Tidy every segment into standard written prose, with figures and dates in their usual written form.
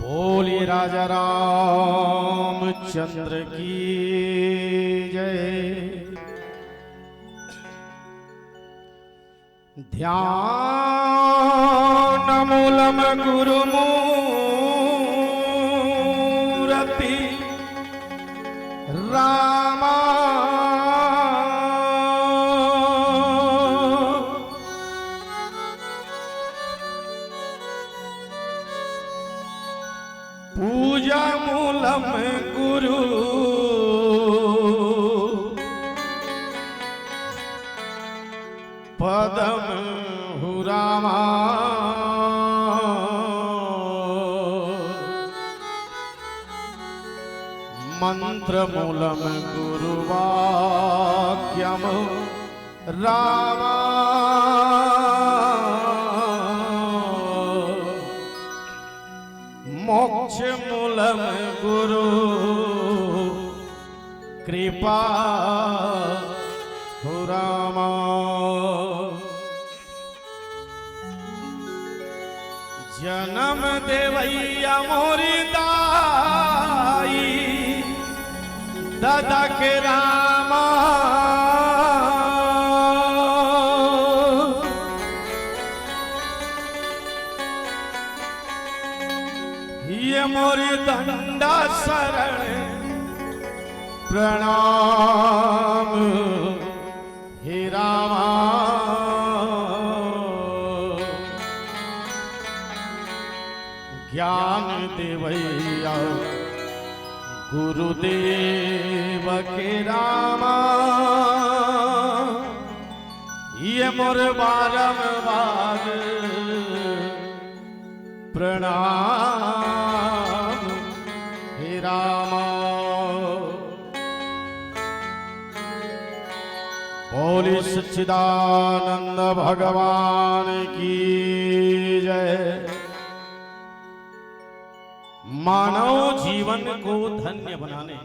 बोलिए राजा रामचंद्र की जय। ध्यान मूलम गुरु मूर्ति रामा पूजा मूलम गुरु पदम हुरामा। मंत्र मूलम गुरुवाक्यम रामा। मोक्ष मूलम गुरु कृपा रामा। जन्म देवैया मोरी दाई दादा के रामा। ये मोरी दंडा शरण प्रणाम हे रामा। ज्ञान देवैया गुरुदेव के रामा। ये मोर बारंबार प्रणाम हे रामा। बोली सच्चिदानंद भगवान की जय। मानव जीवन को धन्य बनाने,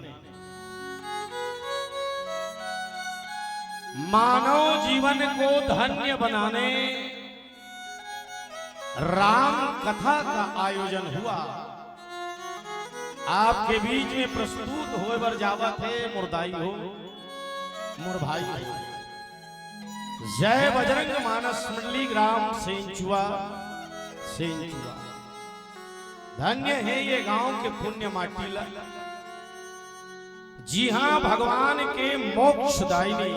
मानव जीवन को धन्य बनाने राम कथा का आयोजन हुआ। आपके बीच में प्रस्तुत होए बर जावत है मुरदाई हो मोर भाई हो। जय बजरंग मानस मंडली ग्राम सेंचुआ सेंचुआ। धन्य है ये गांव के पुण्य माटीला। जी हां, भगवान के मोक्षदायिनी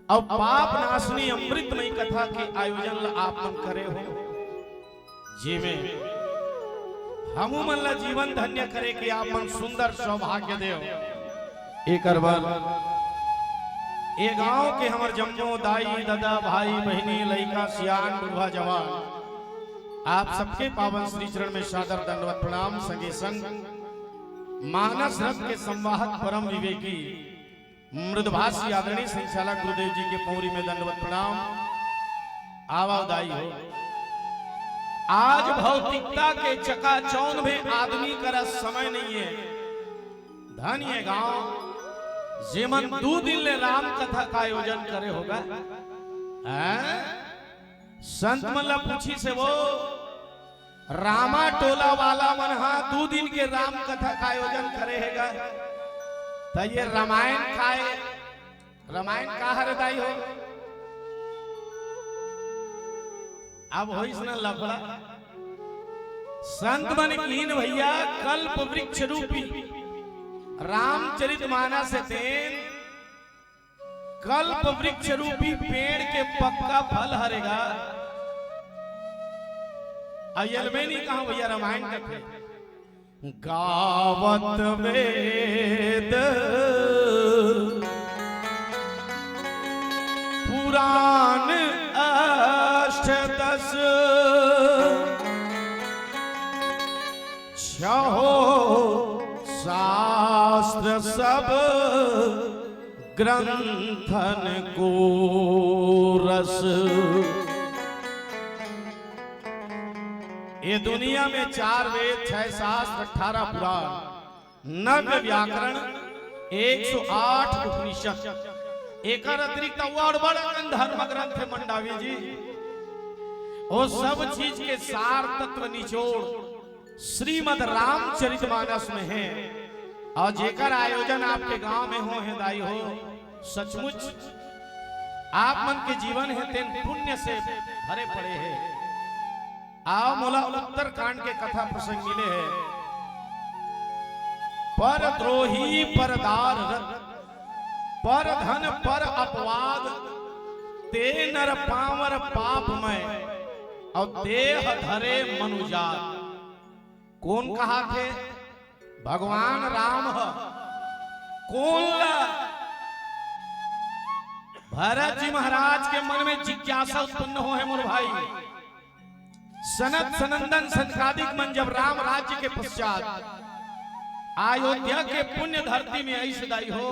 और पाप नाशनी अमृतमयी कथा के आयोजन आप मन करे हो। जी में हम मन ला जीवन धन्य करे कि आप मन सुंदर सौभाग्य दे। एक बार ये गांव के हमर जम्मो दाई दादा भाई बहनी लइका सियान बुढ़वा जवान आप सबके पावन श्री चरण में सादर दंडवत प्रणाम। संगे संग मानस रथ के संवाहक परम विवेकी मृदभाषी आदरणीय संचालक गुरुदेव जी के पौरी में दंडवत प्रणाम। आवादाई हो। आज भौतिकता के चकाचौंध में आदमी का समय नहीं है। धन्य गांव जेमन 2 दिन ले राम कथा का आयोजन करे होगा। संत मल्ला पूछी से वो रामा टोला वाला मन 2 दिन के राम कथा का आयोजन करे हैगा। तो ये रामायण का हरदाई हो। अब हो इसने लफड़ा संत मन कीन भैया कल्प वृक्ष रूपी रामचरितमानस से कल्प वृक्ष रूपी पेड़ के पक्का फल हरेगा। अयल में नहीं कहा भैया रामायण का गावत वेद पुराण अष्टदश छहो शास्त्र सब ग्रंथन को रस। ये दुनिया में 4 वेद 6 शास्त्र 18 पुराण 9 व्याकरण 108 उपनिषद एक अतिरिक्त और बड़ा धर्म ग्रंथ मंडावी जी। वो सब चीज के सार तत्व निचोड़ श्रीमद रामचरितमानस में है और जेकर आयोजन आपके गांव में हो हिदाई हो, सचमुच आप मन के जीवन है तेन पुण्य से भरे पड़े हैं। आओ मोला उत्तर कांड के कथा प्रसंग मिले हैं। पर द्रोही परदार पर धन पर अपवाद ते नर पावर पापमय और देह धरे मनुजात। कौन कहा थे? भगवान राम कौन? भरत जी महाराज के मन में जिज्ञासा उत्पन्न हो है मोर भाई। सनत सनंदन सनकादिक मन जब राम राज्य के पश्चात अयोध्या के पुण्य धरती में आई सदाई हो,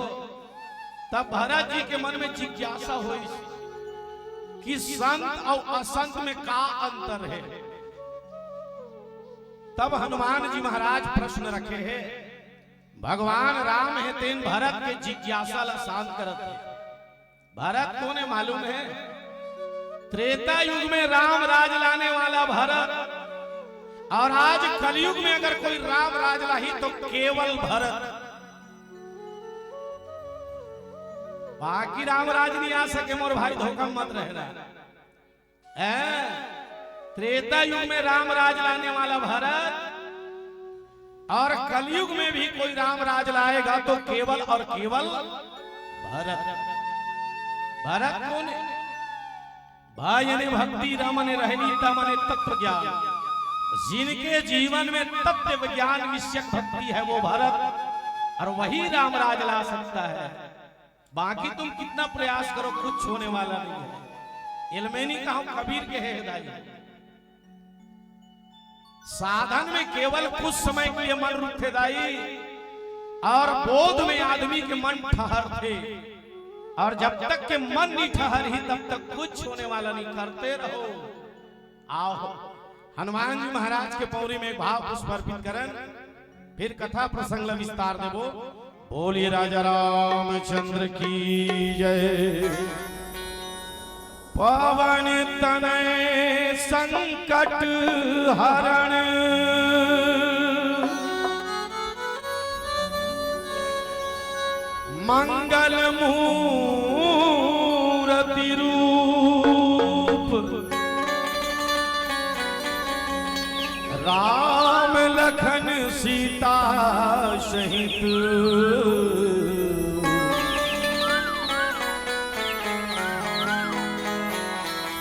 तब भरत जी के मन में जिज्ञासा हुई कि संत और असंत में का अंतर है। तब हनुमान जी महाराज प्रश्न रखे हैं। भगवान राम है तेन भरत के जिज्ञासा ला शांत करत है। भरत कौन है मालूम है? त्रेता युग में राम राज लाने वाला भरत, और आज कलयुग में अगर कोई राम राज लाही तो केवल भरत। बाकी राम राज नहीं आ सके मोर भाई, धोखा मत रहना। त्रेता युग में राम राज लाने वाला भरत, और कलयुग में भी कोई राम राज लाएगा तो केवल और केवल भरत। भरत कौन है? भाई ने भक्ति रमन रहनी तमन तत्व ज्ञान, जिनके जीवन में तत्व विज्ञान विषयक भक्ति है वो भरत, और वही राम राज ला सकता है। बाकी तुम कितना प्रयास करो कुछ होने वाला नहीं है। इल्मेनी कहो कबीर के है हिदायत। साधन में केवल कुछ समय के लिए मन रुकते दाई, और बोध में आदमी के मन ठहर थे, और जब तक के मन नहीं ठहर ही तब तक कुछ होने वाला नहीं। करते रहो। आओ हनुमान जी महाराज के पौरी में भाव पुष्प अर्पित करन, फिर कथा प्रसंग विस्तार देवो। बोलिए राजा रामचंद्र की जय। पवन तनय संकट हरण मंगल मूरति रूप, राम लखन सीता सहित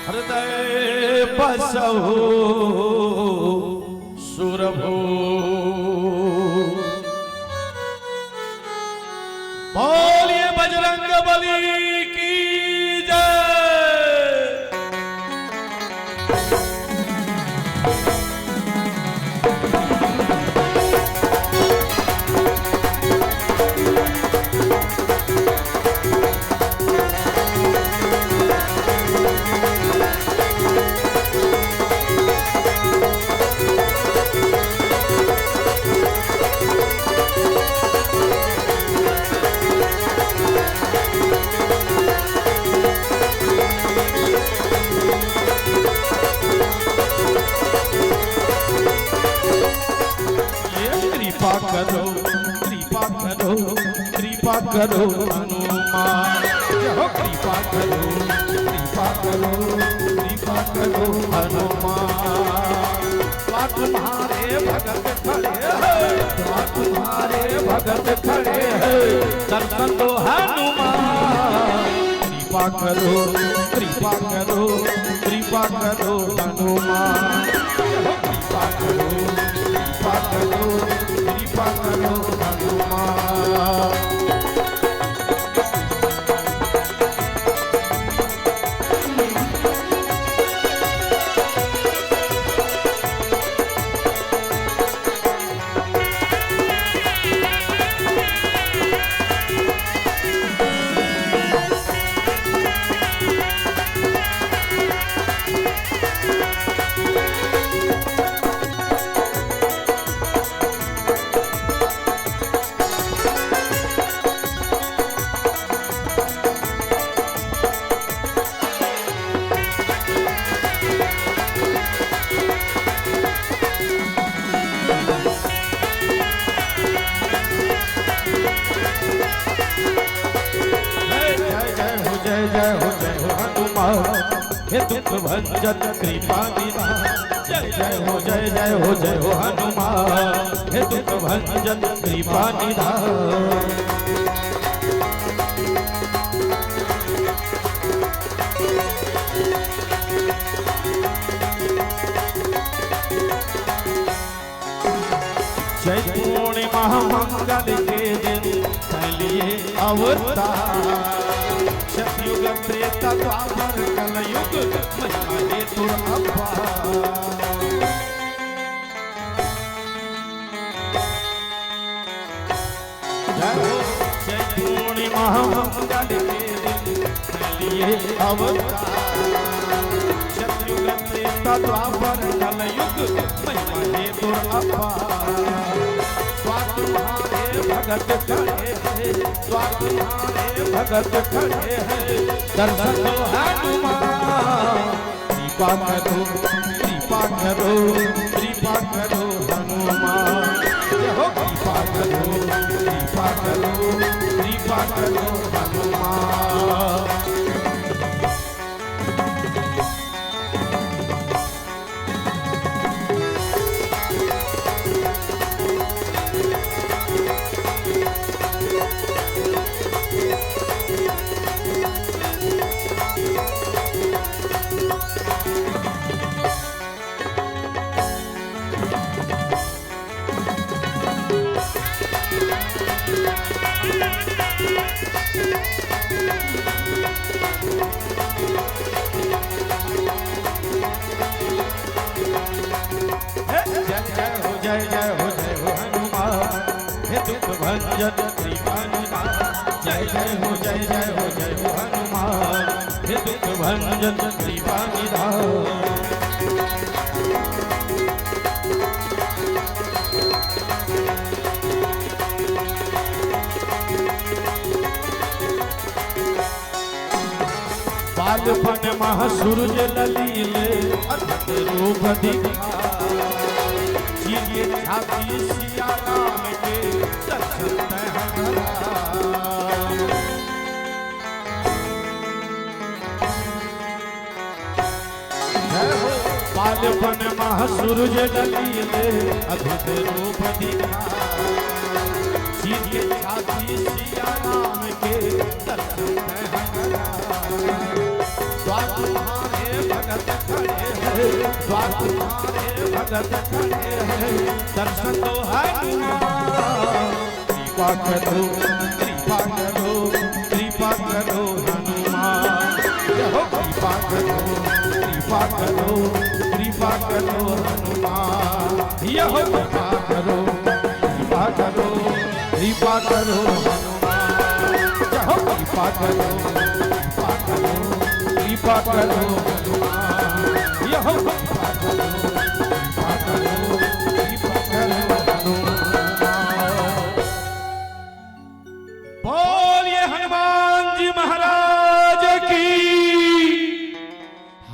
हृदय बसहु सुरभो। बोलिए बजरंग बली की जय। करो हनुमान, कृपा करो हनुमान। तुम्हारे भगत खड़े हैं, तुम्हारे भगत खड़े हैं, दर्शन दो हनुमान। कृपा करो हनुमान। कृपा करो हनुमान। हे दुख भंजन कृपा निधान। जय जय हो जय हो हनुमान, हे दुख भंजन कृपा निधान। जय पूर्णिमा मंगल के दिन चलिए अवतार। सतयुग त्रेता द्वापर कलयुग महिमा हेतु अपार। जय पूर्णिमा मंगल के दिन चलिए अवतार। सतयुग त्रेता द्वापर कलयुग महिमा हेतु अपार। भगत खड़े हैं, तुम्हारे भगत खड़े हैं, दर्शन दो हनुमान। कृपा करो कृपा करो कृपा करो हनुमान। हो कृपा करो कृपा करो कृपा करो हनुमान। जय हो हनुमान, हे दुख भंजन कृपा निधान। जय हो हनुमान, हे दुख भंजन कृपा निधान। बालपन मह सूरज ललीले अद्भुत रूप दिखाए। ये छाती सिया राम के दर्शन बालपन मह सूरज ललीले अद्भुत रूप दिखाए। ये छाती सिया राम के दर्शन तुम्हारे भगत खड़े हैं, तुम्हारे भगत खड़े हैं, दर्शन दो हनुमान। कृपा करो कृपा करो कृपा करो हनुमान। हो कृपा करो कृपा करो कृपा करो हनुमान। यह कृपा करो कृपा करो कृपा करो हनुमान। यह कृपा करो कृपा करो कृपा करो हनुमान। यह कृपा करो कृपा करो कृपा करो हनुमान। बोलिए हनुमान जी महाराज की।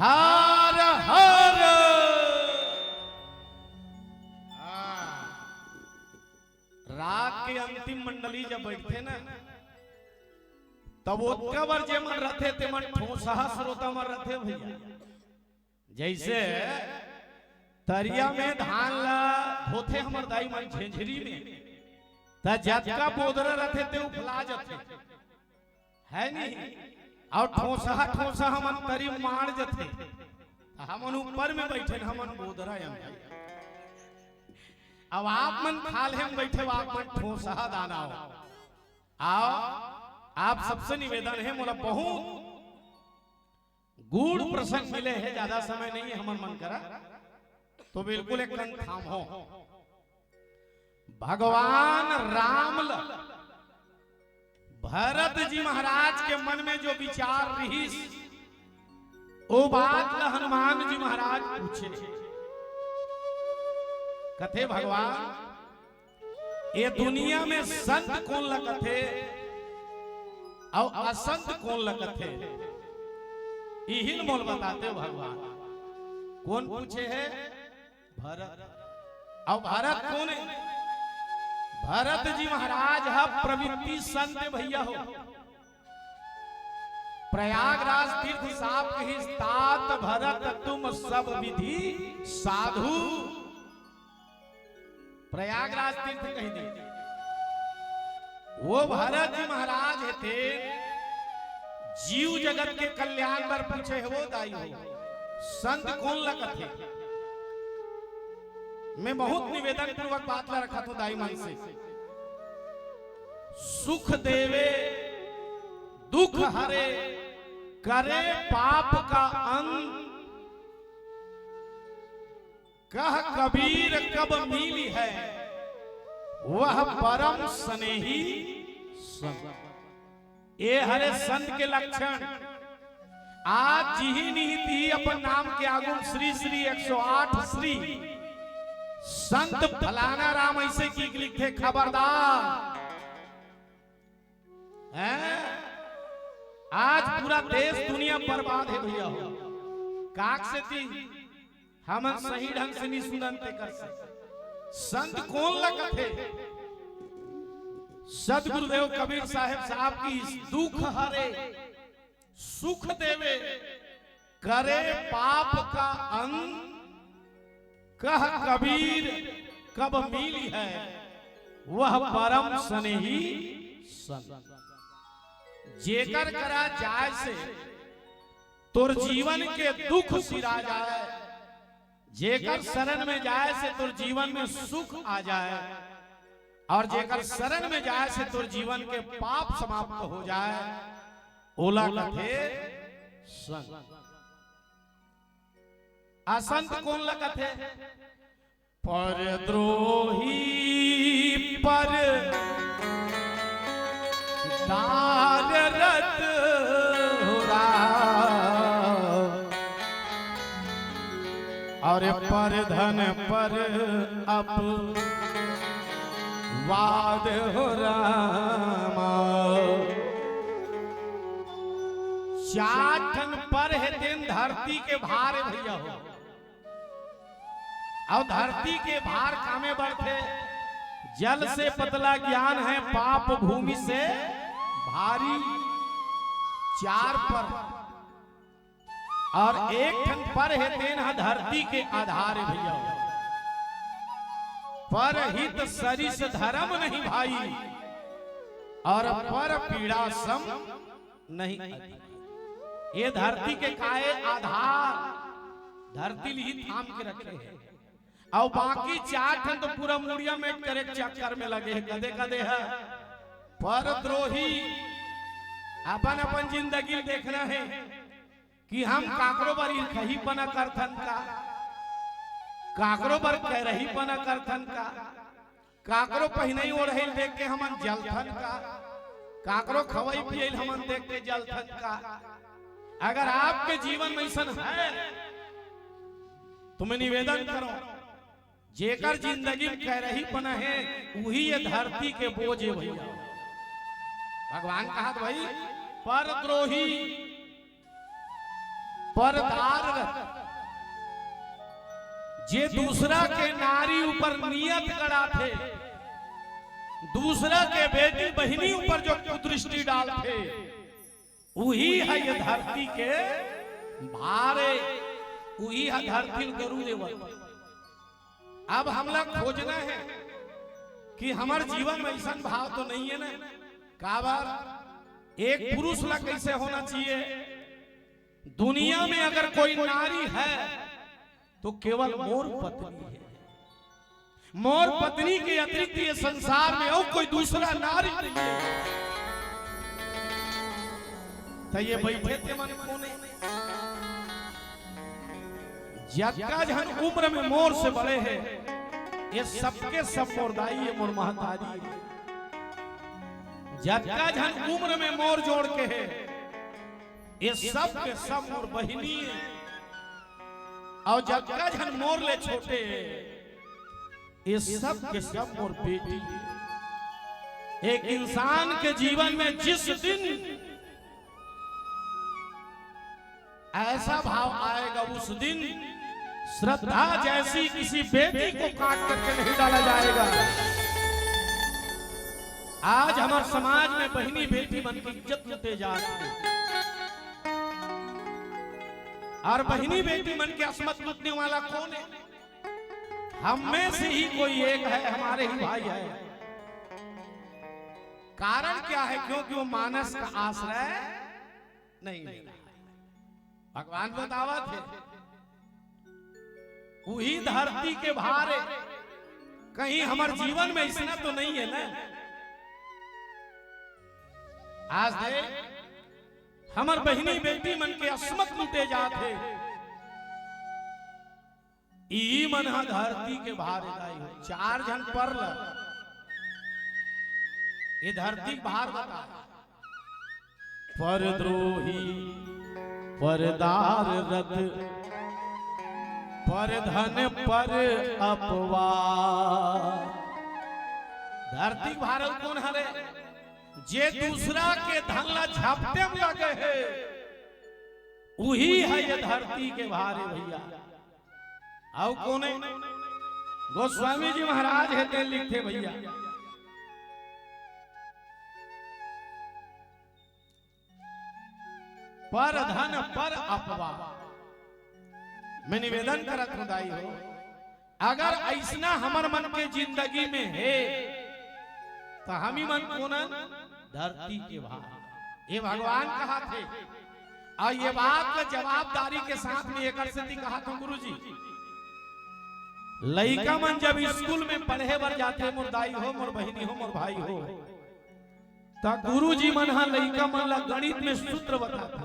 हर हर। राग के अंतिम मंडली जब बैठे ना तब ओतका बार जे मन रथे ते मन ठोसा श्रोता मन रथे भैया। जैसे तरिया में धान ला होते हमर दाई मन झेझरी में त जतका बोदरा रथे ते उफला जथे है नहीं। और ठोसा ठोसा हमन तरी मार जथे हमन ऊपर में बैठे हमन बोदरा हम। अब आप मन खाल हम बैठे आप मन ठोसा दाना आओ। आप सबसे निवेदन है मोला बहुत गूढ़ प्रसंग मिले हैं, ज्यादा समय नहीं है हमर मन करा तो बिल्कुल एक थाम हो। भगवान राम भरत जी महाराज के मन में जो विचार रही वो बात हनुमान जी महाराज पूछे। कथे भगवान ये दुनिया में संत कौन लगते और असंत कौन लगते यही मोल बताते हो भगवान। कौन पूछे है? भरत। और भरत कौन है? भरत जी महाराज है प्रवृत्ति संत भैया हो। प्रयागराज तीर्थ साप ही तात भरत तुम सब विधि साधु। प्रयागराज तीर्थ कही दी वो भरत जी महाराज थे जीव जगत के कल्याण पर पूछे है वो दाई हो संत कौन लगा थे। मैं बहुत निवेदन पूर्वक बात ला रखा था दाई मन से, सुख देवे दुख हरे करे पाप का अंत, कह कबीर कब मिली है वह परम स्नेही संत। ये हरे संत के लक्षण आज जी नीति अपन नाम के आगुन श्री श्री 108 श्री संत फलाना राम ऐसे की लिखे खबरदार है। आज पूरा देश दुनिया बर्बाद है भैया हो काक से थी हम सही ढंग से नहीं सुनते कर सकते। संत कौन लगा थे सदगुरुदेव कबीर साहब की दुख हरे सुख देवे करे पाप का अंत, कह कबीर कब मिली है वह परम स्नेही संत। जेकर करा जाय से तुर जीवन के दुख सिरा जाए, जेकर शरण में जाए से तुर जीवन में सुख आ जाए, और जेकर शरण में जाए से तुर जीवन के पाप समाप्त हो जाए ओला कथे संत। असंत कौन लगा थे पर द्रोही पर दाररत हुरा, और पर धन पर अप वाद हो रामा। चाठन पर है दिन धरती के भार भैया हो, और धरती के भार कामे बढ़ते जल से पतला ज्ञान है पाप भूमि से भारी। चार पर और एक ठन पर है तेन धरती के आधार भैया, पर हित सरिस धर्म नहीं भाई, और पर पीड़ा सम नहीं। ये धरती के काहे आधार धरती ही थाम के रखे हैं, और बाकी चार ठन तो पूरा मुड़िया में करे चक्कर में लगे हैं कदे कदे है। पर द्रोही अपन अपन जिंदगी देखना है कि हम काकरो बर कही पना करथन का, काकरो बर कह रही पना करथन का, काकरो पहनई ओढ़े देख के हमन जलथन का, काकरो खवई पियल हमन देख के जलथन का। अगर आपके जीवन में ऐसा है तो मैं निवेदन करो जेकर जिंदगी कह रही पना है वही ये धरती के बोझ है भैया। भगवान कहा भाई पर द्रोही परदार जे दूसरा के नारी ऊपर नियत करा थे, दूसरा के बेटी बहनी ऊपर जो कुदृष्टि डालते वही है ये धरती के भारे, वही है धरती गुरुदेव। अब हम लोग खोजना है कि हमारे जीवन में ऐसा भाव तो नहीं है ना काबर एक पुरुष ला कैसे होना चाहिए। दुनिया में अगर कोई नारी है तो केवल मोर पत्नी है, मोर पत्नी के अतिरिक्त ये संसार में और कोई दूसरा नारी नहीं है। तो ये बैठे थे मन कोने जक्का जहन उम्र में मोर से बड़े हैं, ये सबके सब मोरदाई है मोर महतारी। जक्का जहन उम्र में मोर जोड़ के है, ये सब के सब मोर बहिनी है। और जक्का जहन मोर ले छोटे ये सब के सब मोर बेटी है। एक इंसान के जीवन में जिस दिन ऐसा भाव आएगा उस दिन श्रद्धा जैसी किसी बेटी को काट करके नहीं डाला जाएगा। आज हमारे समाज में बहनी बेटी मन की इज्जत लुटे जा रही है। और बहिनी बेटी मन के असमत लूटने वाला कौन है? हम में से ही कोई एक है, हमारे ही भाई है। कारण क्या है? क्योंकि वो मानस का आश्रय नहीं ले रहा है। भगवान बतावा थे वही धरती के भारे, कहीं हमारे जीवन में इसना तो नहीं है ना। आज देख हमार बहिनी बेटी मन के असमत लूटे जाते, ई मन धरती के भारे दाई हो। 4 जन पर ये धरती भार बता, परद्रोही परदार रथ, पर धन पर अपवाद। धरती भारत कौन हरे? जे दूसरा के धन ला झापटे में लगे है, वही है ये धरती के भारे भैया। आओ कौन है? गोस्वामी जी महाराज है ते लिखे भैया, पर धन पर अपवाद। मैं निवेदन करत हूं दाई हो, अगर ऐसा हमर मन के जिंदगी में है तो हम ही मन कोन धरती के भार। ये भगवान कहा थे, और ये बात का जवाबदारी के साथ में एक स्थिति कहा था गुरु जी। लइका मन जब स्कूल में पढ़े बर जाते, मोर दाई हो, मोर बहिनी हो, मोर भाई हो, तो गुरु जी मन हा लइका मन ला गणित में सूत्र बताते।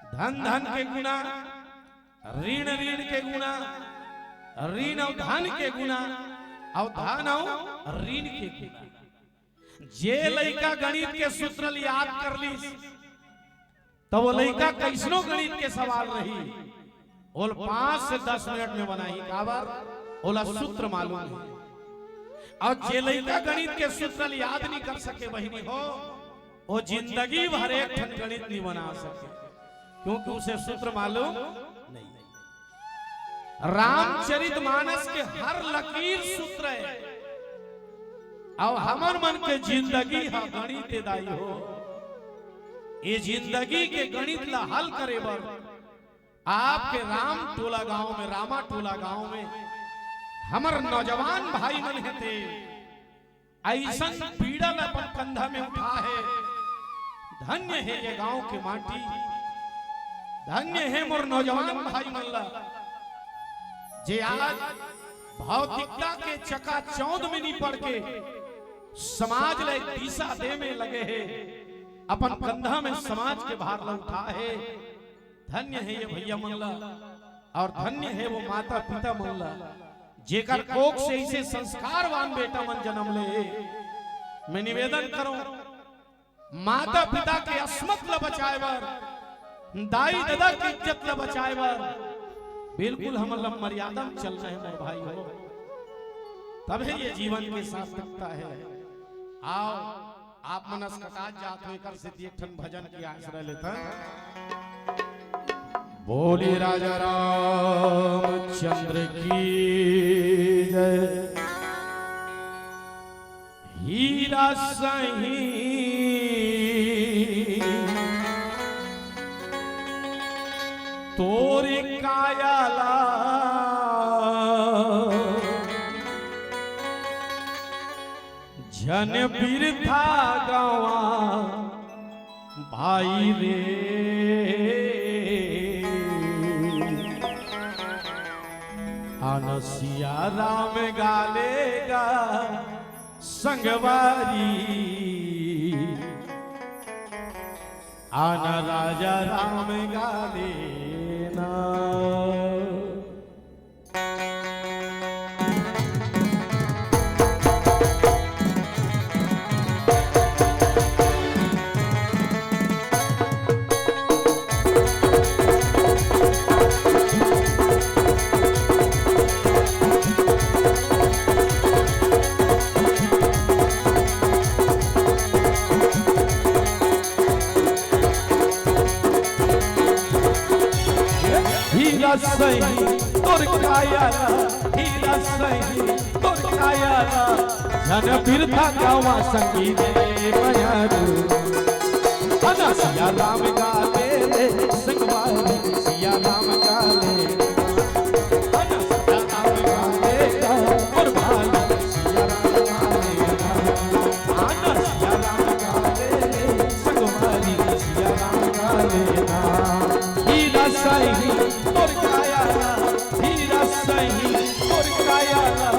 धन धन के गुना, ऋण ऋण के गुना, ऋण और धन के गुना, और धन और ऋण के गुना। जे लइका गणित के सूत्र याद कर ली तो वो लइका कैसनो गणित के सवाल रही और 5 से 10 मिनट में बनाई। काबर ओला सूत्र मालूम है। और जे लइका गणित के सूत्र याद नहीं कर सके बहिनी हो, वो जिंदगी भर एक ठन गणित नहीं बना सके, क्योंकि उसे सूत्र मालूम नहीं। रामचरितमानस के हर लकीर सूत्र है, और हमर मन के जिंदगी हा गणित दाई हो। ये जिंदगी के गणित ला हल करे बर आपके राम टोला गांव में, रामा टोला गांव में हमर नौजवान भाई मन हेते ऐसा पीड़ा ला अपन कंधा में उठा है। धन्य है ये गांव के माटी, धन्य है मोर नौजवान भाई मन ला, जे आज भौतिकता के चकाचौंध में नहीं पड़ के समाज ले दिशा दे में लगे है, अपन कंधा में समाज के भार ला उठा है। धन्य है ये भैया मन ला, और धन्य है वो माता पिता मन ला, जेकर कोख से इसे संस्कारवान बेटा मन जन्म ले। मैं निवेदन करूं, माता पिता के अस्मत ला बचाए बर, दाई दादा की इज्जत ला बचाए बर बिल्कुल हम लोग मर्यादा में चल रहे हैं भाई हो, तभी ये जीवन के सार्थकता है। आओ आप मनस कटा जात हो कर से एक ठन भजन की आश्रय लेता। बोली राजा रामचंद्र की जय। हीरा सही तोरी कायाला, जन बिरथा गवा भाई रे। आनसिया राम गालेगा संगवारी, आना राजा राम गालेना। सही तोर कायाला, हीरा सही तोर कायाला, जन बिरथा गावा संगी रे मयारू। अनसिया राम गाले रे संगवारी सिया राम का लेना सिया राम का लेना और भाई सिया राम का लेना आना सिया राम का लेना संगवारी सिया राम का लेना हीरा सही और कायाला हीरा सही और कायाला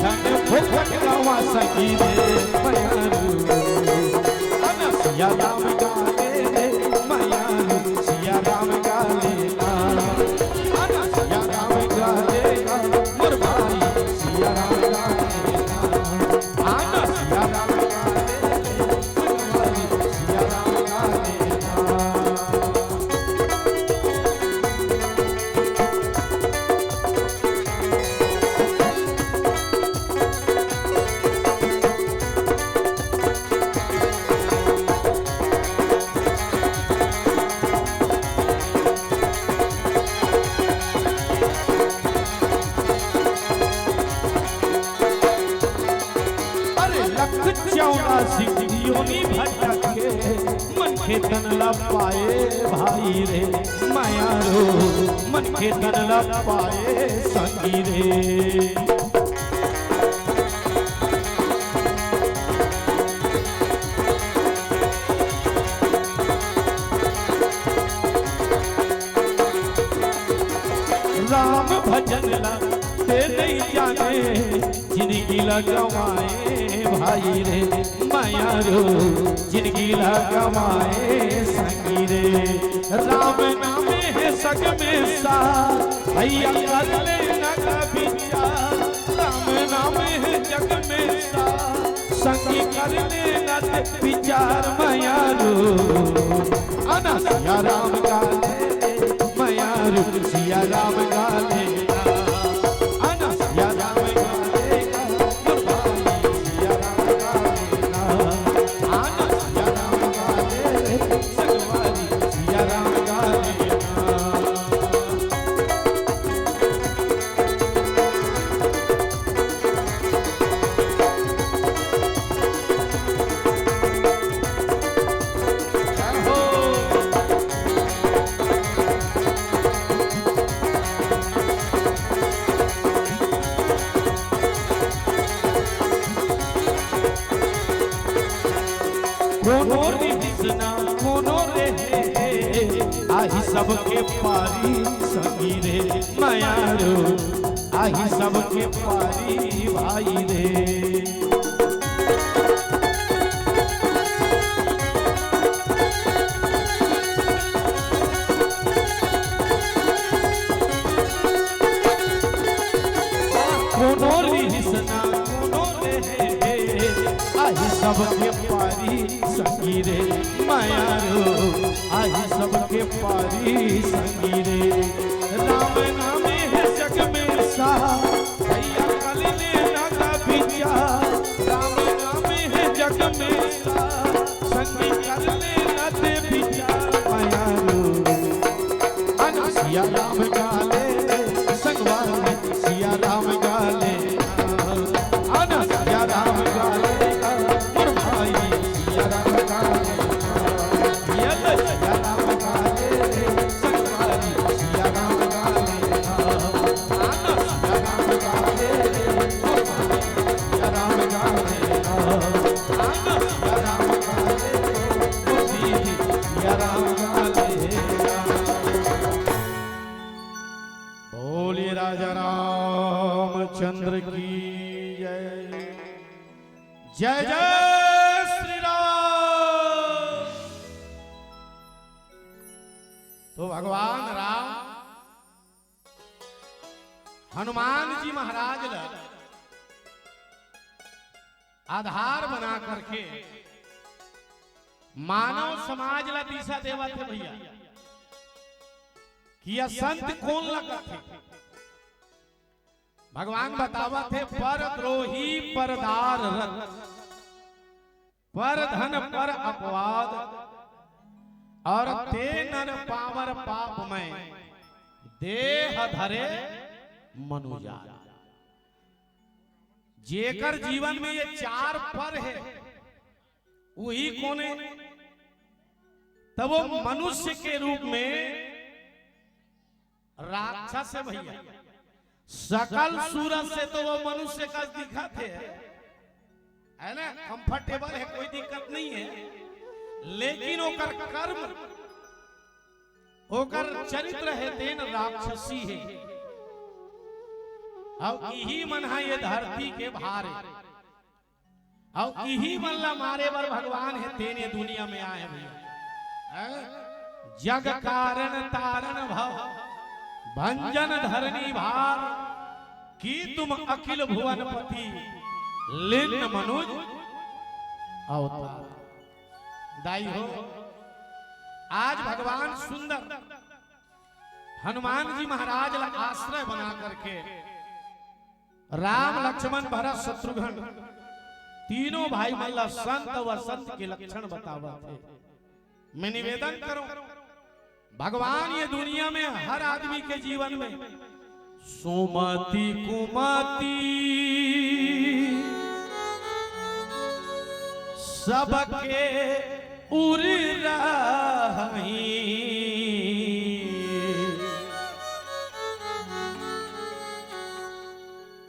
धन भुखट गावा सही रे मयारू आना सिया राम का लेना मयारू सिया राम का लेना आना सिया राम का लेना मोर भाई सिया राम का लेना आना सिया राम का लेना संगवारी सिया राम का लेना योनी भटके मन के तन ला पाए भाई रे माया रो मन के तन ला पाए संगी रे राम भजन ला ते नहीं जाने जिंदगी लगवाए भाई रे माया रो जिंदगी लगवाए संगी रे राम नाम है सग में सा भैया कर लेना का विचार राम नाम है जग में सा संगी कर लेना विचार माया रो आना सिया राम का ले माया रो सिया राम का लेना आना सिया राम का लेना मोर भाई सिया राम का लेना आना सिया राम का लेना संगवारी सिया राम का लेना कोनो रिसना कोनो रे आही सबके पारी संगी रे माया रो आही सबके पारी भाई रे कोनो रिसना कोनो रे आही सबके पारी संगी रे माया रो आही सबके पारी संगी रे राम नाम है जग में सा भैया कल लेना का विचार राम नाम है जग में सा संगी कर लेना ते विचार माया रो आना सिया राम का ले संगवारी सिया राम का ले आना सिया राम का ले सिया राम का सिया राम का संगवारी सिया राम का आना सिया राम का सिया राम का आना सिया राम का सिया राम का बोलिए राजा रामचंद्र की जय जय जय तो भगवान राम हनुमान जी महाराज आधार बना करके मानव समाज ला दिशा देवा थे भैया कि यह संत कौन लगा थे भगवान बतावा थे पर द्रोही परदार रत पर धन पर अपवाद और ते नर पावर पाप में देह धरे मनुजा जेकर जीवन में ये चार पर है वही कोने तब वो मनुष्य के रूप में राक्षस है भैया। सकल सूरत से तो वो मनुष्य का दिखा थे, है ना, कंफर्टेबल है, कोई दिक्कत नहीं है, लेकिन ओकर कर्म, ओकर चरित्र है तेन राक्षसी है। अब यही मन है ये धरती के भार है, अब यही मन ला मारे बर भगवान है तेन ये दुनिया में आए भैया। जग कारण तारण भव भंजन धरनी भार की तुम अखिल भुवन पति लिन मनुज अवतार। दाई हो, आज भगवान सुंदर हनुमान जी महाराज ला आश्रय बना करके राम लक्ष्मण भरत शत्रुघ्न तीनों भाई मल्ला संत व संत के लक्षण बतावा थे। मैं निवेदन करूं, भगवान ये दुनिया में हर आदमी के जीवन में सुमति कुमति सबके उर रही,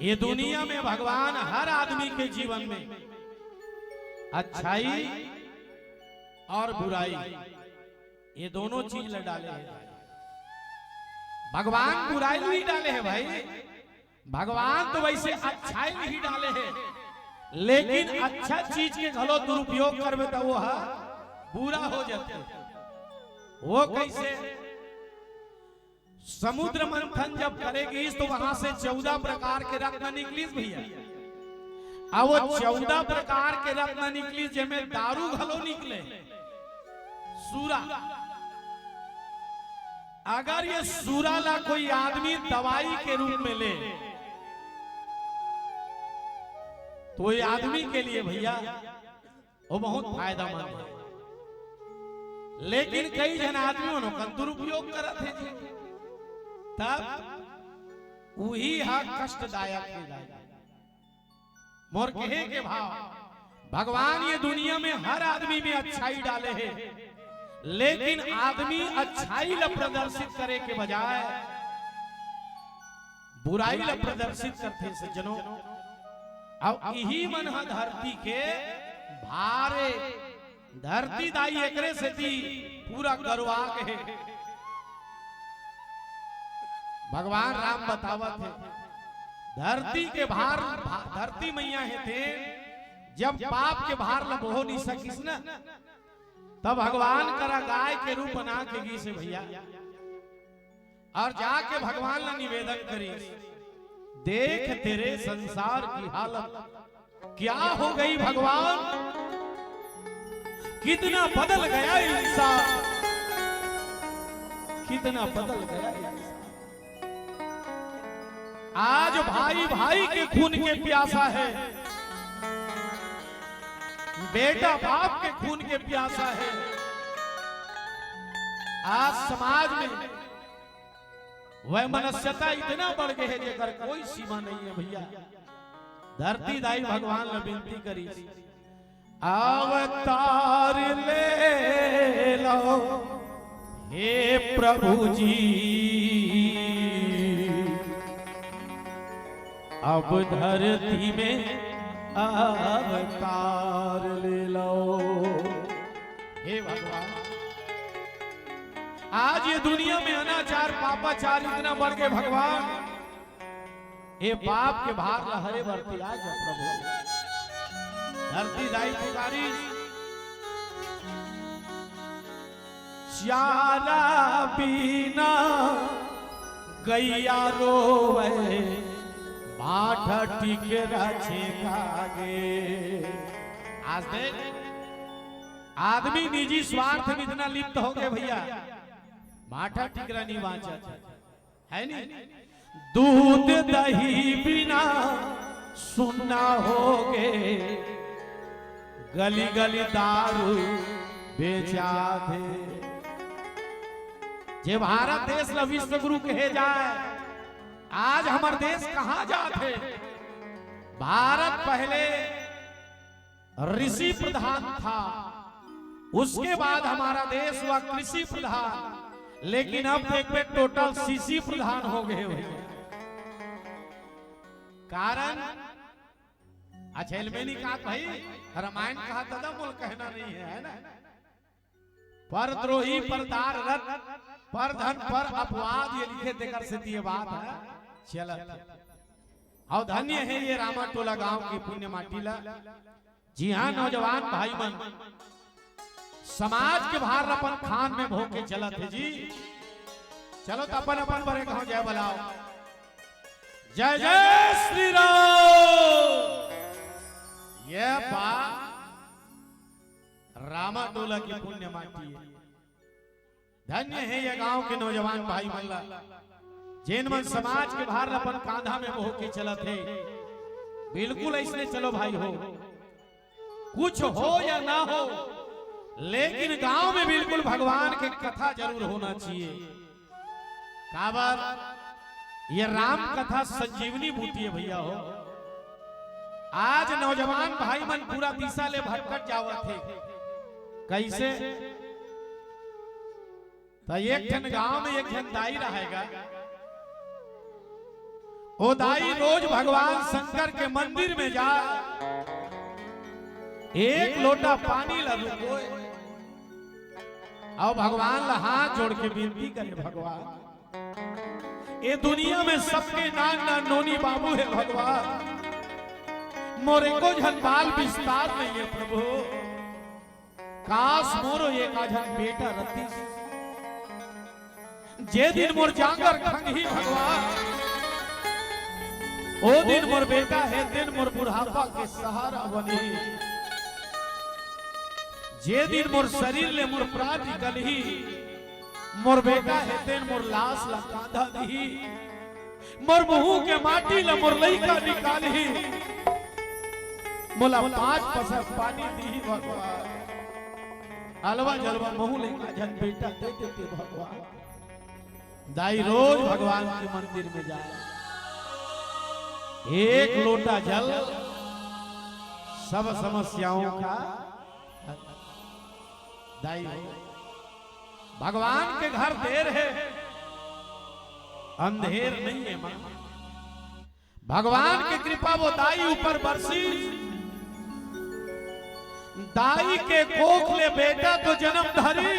ये दुनिया में भगवान हर आदमी के जीवन में अच्छाई और बुराई ये दोनों चीज ले डाले हैं। भगवान बुराई नहीं डाले हैं भाई, भगवान तो वैसे अच्छाई नहीं डाले हैं, लेकिन अच्छा चीज के घलो दुरुपयोग करवे तो वो बुरा हो जाते। वो कैसे? समुद्र मंथन जब करेगी तो वहां से 14 प्रकार के रत्न निकली भैया। अब वो 14 प्रकार के रत्न निकली जिसमें दारू घलो निकले, सूरा। अगर ये सूरा ला कोई आदमी दवाई के रूप में ले तो ये आदमी के लिए भैया वो बहुत फायदेमंद है, लेकिन कई जन आदमियों का दुरुपयोग करत है जी, तब वही कष्टदायक है। मोर कहे के भाव, भगवान ये दुनिया में हर आदमी में अच्छाई डाले हैं, लेकिन आदमी अच्छाई ला प्रदर्शित करे के बजाय बुराई ला प्रदर्शित करते सज्जनों। अब यही मन है धरती के भारे, धरती दाई एकरे से थी पूरा गरवा के है। भगवान राम बतावत है धरती के भार, धरती मैया है थे जब पाप के भार ला बहो नहीं सकिस ना, तब भगवान करा गाय के रूप बना के गी से भैया, और जाके भगवान ला निवेदन करी, देख तेरे संसार की हालत क्या हो गई भगवान, कितना बदल गया इंसान, कितना बदल गया इंसान। आज भाई भाई के खून के प्यासा है, बेटा बाप के खून के प्यासा है। आज समाज में वह मनुष्यता इतना बढ़ गए है जेकर कोई सीमा नहीं है भैया। धरती दाई भगवान ने विनती करी, अवतार ले लो हे प्रभु जी, अब धरती में अवतार ले लो। हे भगवान, आज ये दुनिया में अनाचार पापाचार इतना बढ़ गए भगवान, ये पाप के भार लहरे भरती आज प्रभु। धरती दाई पुकारी, चारा बिना गैया रोवे, बाट टिक रचे कागे। आज देख आदमी निजी स्वार्थ में इतना लिप्त हो गए भैया, माठा टिकरा नहीं बाँचा है नहीं। दूध दही बिना सुनना होगे, गली गली दारू बेचा दे। जे भारत देश ला विश्व गुरु कहे जाए, आज हमार देश कहाँ जाते। भारत पहले ऋषि प्रधान था, उसके बाद हमारा देश हुआ कृषि प्रधान, लेकिन अब देख पे टोटल सीसी प्रधान हो गए हुए। कारण अच्छा में नहीं कहा भाई, रामायण कहा दादा बोल कहना नहीं है ना। पर द्रोही पर दार रत पर धन पर अपवाद, ये लिखे देकर से दिए बात है। चल और धन्य है ये रामा टोला गांव की पुण्य माटीला। जी हाँ नौजवान भाई मन, समाज के भार अपन खान में भोके चलत है जी। चलो तो अपन अपन बड़े कहो जय बलाओ, जय जय श्री राम। ये बात रामा टोला की पुण्य माटी है। धन्य है ये गांव के नौजवान भाई मल्ला, जिन मन समाज के भार अपन कांधा में मोह के चलत है। बिल्कुल ऐसे चलो भाई, हो कुछ हो या ना हो, लेकिन गांव में बिल्कुल भगवान के कथा जरूर होना चाहिए। काबर ये राम कथा संजीवनी बूटी है भैया हो। आज नौजवान भाई मन पूरा दिशा ले भटकट जावत थे। कैसे तो एक जन गांव में एक जन दाई रहेगा। वो दाई रोज भगवान शंकर के मंदिर में जा, एक लोटा पानी ला रुको और भगवान ला हाथ जोड़ के विनती करे, भगवान ये दुनिया में सबके नान ना नोनी बाबू है भगवान, मोरे को झन बाल विस्तार नहीं है प्रभु। काश मोरो एक आझन बेटा रती, जे दिन मोर जांगर खंगी भगवान, ओ दिन मोर बेटा है दिन मोर बुढ़ापा के सहारा बनी। जे दिन मोर शरीर ले मोर प्राण निकलही, मोर बेटा है दिन मोर लाश ला कांधा दी। मोर मुंह के माटी ला मोर लइका निकालही, मोला 5 पसर पानी दी भगवान। अलवा जलवा मुंह लेका जन बेटा दे देते भगवान। दाई रोज भगवान के मंदिर में जाए, एक लोटा जल सब समस्याओं का दाई। भगवान के घर देर है, अंधेर नहीं है मां। भगवान की कृपा वो दाई ऊपर बरसी। दाई के कोख ले बेटा तो जन्म धरी,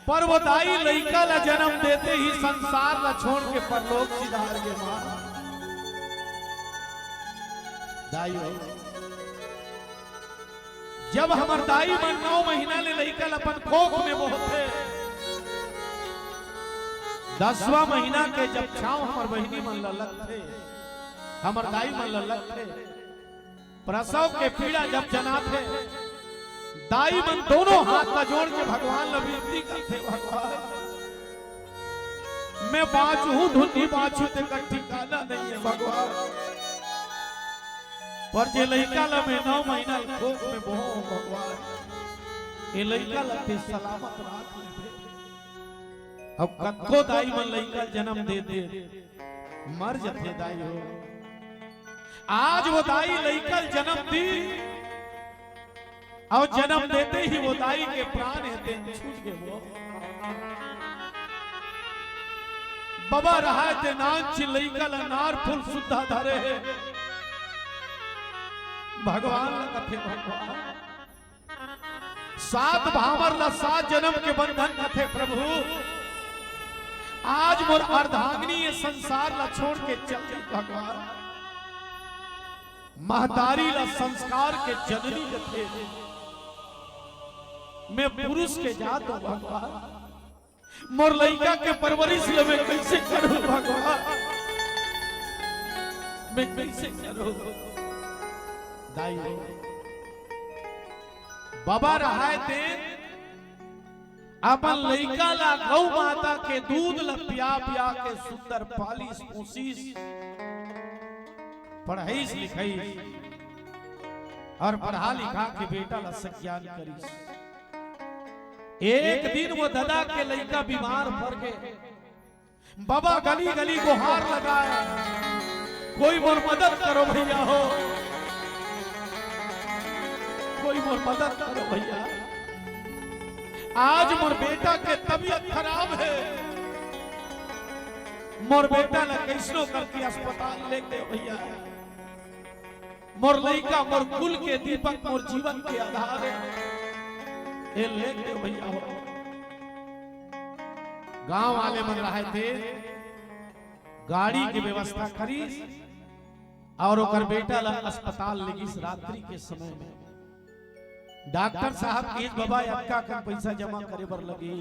पर वो दाई लइका ला जन्म देते ही संसार ला छोड़ के परलोक सिधार के मां। दाई जब हमर दाई मन 9 महीना ले लइका ला अपन कोख में मोहते, 10वां महीना के जब छाव हमर बहिनी मन ललक थे, हमर दाई मन ललक थे। प्रसव के पीड़ा जब जना थे, दाई मन दोनों हाथ का जोड़ के भगवान ला विनती करते, भगवान मैं बाँचू धुनी बाँचू ते का ठिकाना नहीं है भगवान, पर जे लइका ला में 9 महीना कोख में बोहो भगवान, ये लइका ला ते सलामत राख ले। अब कत्को दाई मन लइका जन्म दे दे मर जथे दाई हो। आज वो दाई लइका जन्म दी और जन्म देते ही वो दाई के प्राण है छूट गए। वो बाबा रहा थे नाच लइका नार फूल सुद्धा धरे है भगवान कथे। भगवान 7 भावर ला 7 जन्म के बंधन कथे प्रभु। आज मोर अर्धांगिनी ये संसार ला छोड़ के चल गई भगवान। महतारी ला संस्कार के जननी कथे, मैं पुरुष के जात हूं भगवान। मोर लइका के परवरिश ले मैं कैसे करूं भगवान, मैं कैसे करूं। दाई बाबा रहा थे अपन लइका ला गौ माता के दूध ला पिया पिया के सुंदर पालिश कोशिश पढ़ाई लिखाई और पढ़ा लिखा के बेटा ला संज्ञान करी। एक दिन वो दादा के लइका बीमार पड़ गए। बाबा गली गली गुहार लगाए, कोई मोर मदद करो भैया हो, कोई कोई मोर मदद करो भैया। आज मोर बेटा के तबीयत खराब है, मोर बेटा ला कैसनो करके अस्पताल लेके भैया। मोर लइका मोर कुल के दीपक, मोर जीवन के आधार है, ये लेके भैया। गांव वाले मन रहे थे गाड़ी की व्यवस्था करी और ओकर बेटा ला अस्पताल लगी रात्रि के समय में। डॉक्टर साहब के बाबा अक्का का पैसा जमा करे बर लगी।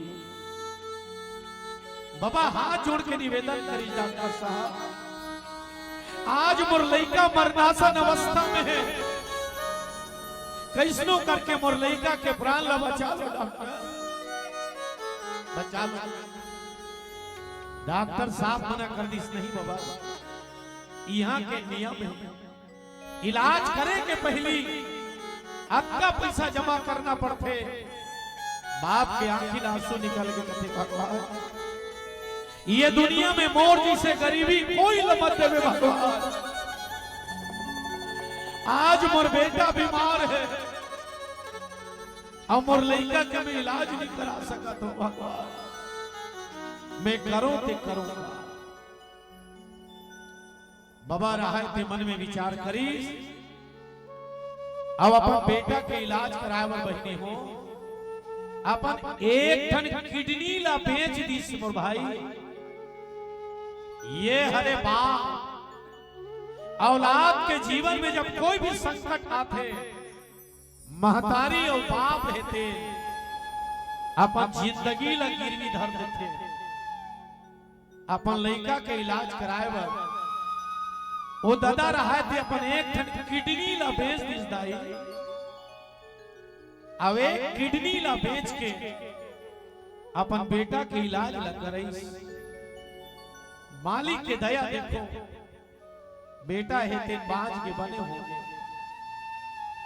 बाबा हाथ जोड़ के निवेदन करी, डॉक्टर साहब आज मोर लइका मरनासन अवस्था में है, कैसनो करके मोर लइका के प्राण ला बचा लो डॉक्टर, बचा लो। डॉक्टर साहब मना कर दी, नहीं बाबा यहाँ के नियम है, इलाज करे के पहली आपका पैसा जमा करना पड़ते। बाप के आंखी आंसू निकल के कहते भगवान ये दुनिया में मोर जैसे गरीबी कोई मत देवे भगवान। आज मोर बेटा बीमार है और मोर लइका के मैं इलाज नहीं करा सका, तो भगवान मैं करो ते करूंगा। बाबा रहा थे मन में विचार करी, अब अपन बेटा के इलाज कराए बहने हो, अपन एक ठन किडनी ला बेच दी मोर भाई। ये हरे बाप औलाद के जीवन में जब कोई भी संकट आते, महतारी और बाप रहते अपन जिंदगी ला गिरवी धर देते। अपन लइका के इलाज कराए बर वो दादा रहा थे अपन एक ठन किडनी ला बेच दिस दाई। अब एक किडनी ला बेच के अपन बेटा के इलाज ला करई। मालिक के दया देखो, बेटा है ते बाज के बने हो गए।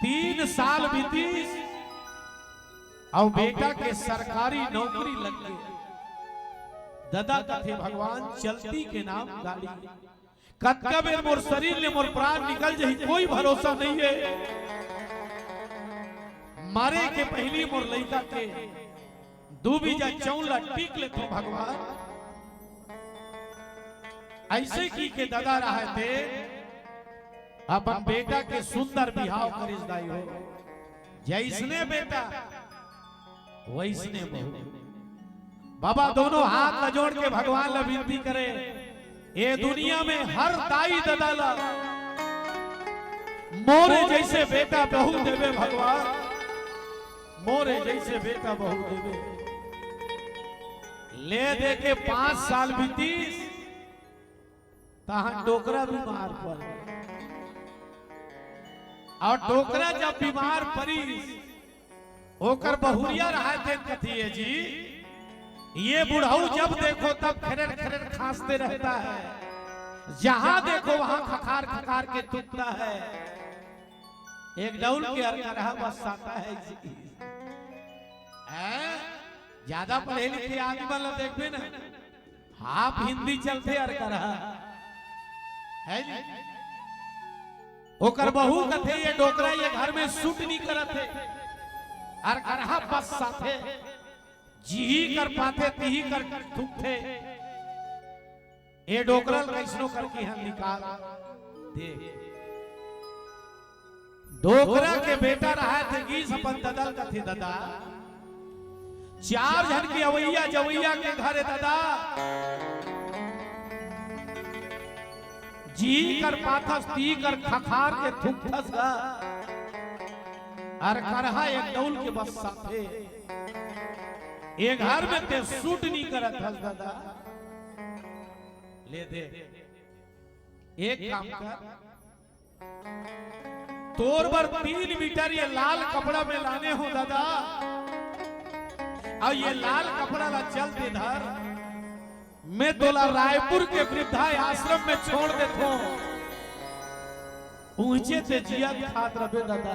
3 साल बीती और बेटा के सरकारी नौकरी लग गई। दादा कथे भगवान चलती के नाम गाड़ी, कत्का बेर मोर शरीर ले मोर प्राण निकल जाही कोई भरोसा नहीं है। मारे के पहली मोर लइका के दूबीजा चौला टीक ले तो भगवान ऐसे की के दादा रहे थे अपन बेटा के सुंदर बिहाव करिस दाई हो। जैसने बेटा वैसने बहू। बाबा दोनों हाथ ला जोड़ के भगवान ला विनती करे, ये दुनिया में हर दाई दादा ला मोरे जैसे बेटा बहू देवे भगवान, मोरे जैसे बेटा बहू देवे। ले दे के 5 साल बीती तहां टोकरा बीमार पड़, और टोकरा जब बीमार पड़ी होकर बहुरिया रहा थे कथिए जी, ये बुढ़ाऊ जब देखो तब खरेर खरेर खांसते रहता है, जहां देखो वहां खखार खखार के थूकता है। एक डौल के रहा बस आता है जी। ज्यादा पढ़े लिखे आदमी वाला देखबे ना, हाफ हिंदी चलते अर रहा है जी। ओकर बहू कथे ये डोकरा ये घर में सूट नहीं करत है, अर करहा बस साथे जी कर पाते ती कर थूकते। ये डोकरा कैसनो करके हम निकाल दे। डोकरा के बेटा रहा थे गीस अपन ददल कथे दादा 4 जन की अवैया जवैया के घरे दादा जी कर पाथस ती कर खखार के थुकथस गा, और करहा एक डौल के बस साथे। ये घर में ते सूट नहीं करत हस दादा। ले दे एक काम कर, तोर बर 3 मीटर ये लाल कपड़ा में लाने हो दादा, और ये लाल कपड़ा ला चल दे धर, मैं तोला रायपुर के वृद्धा आश्रम में छोड़ देता हूं। ऊंचे से जिया खात रहे दादा,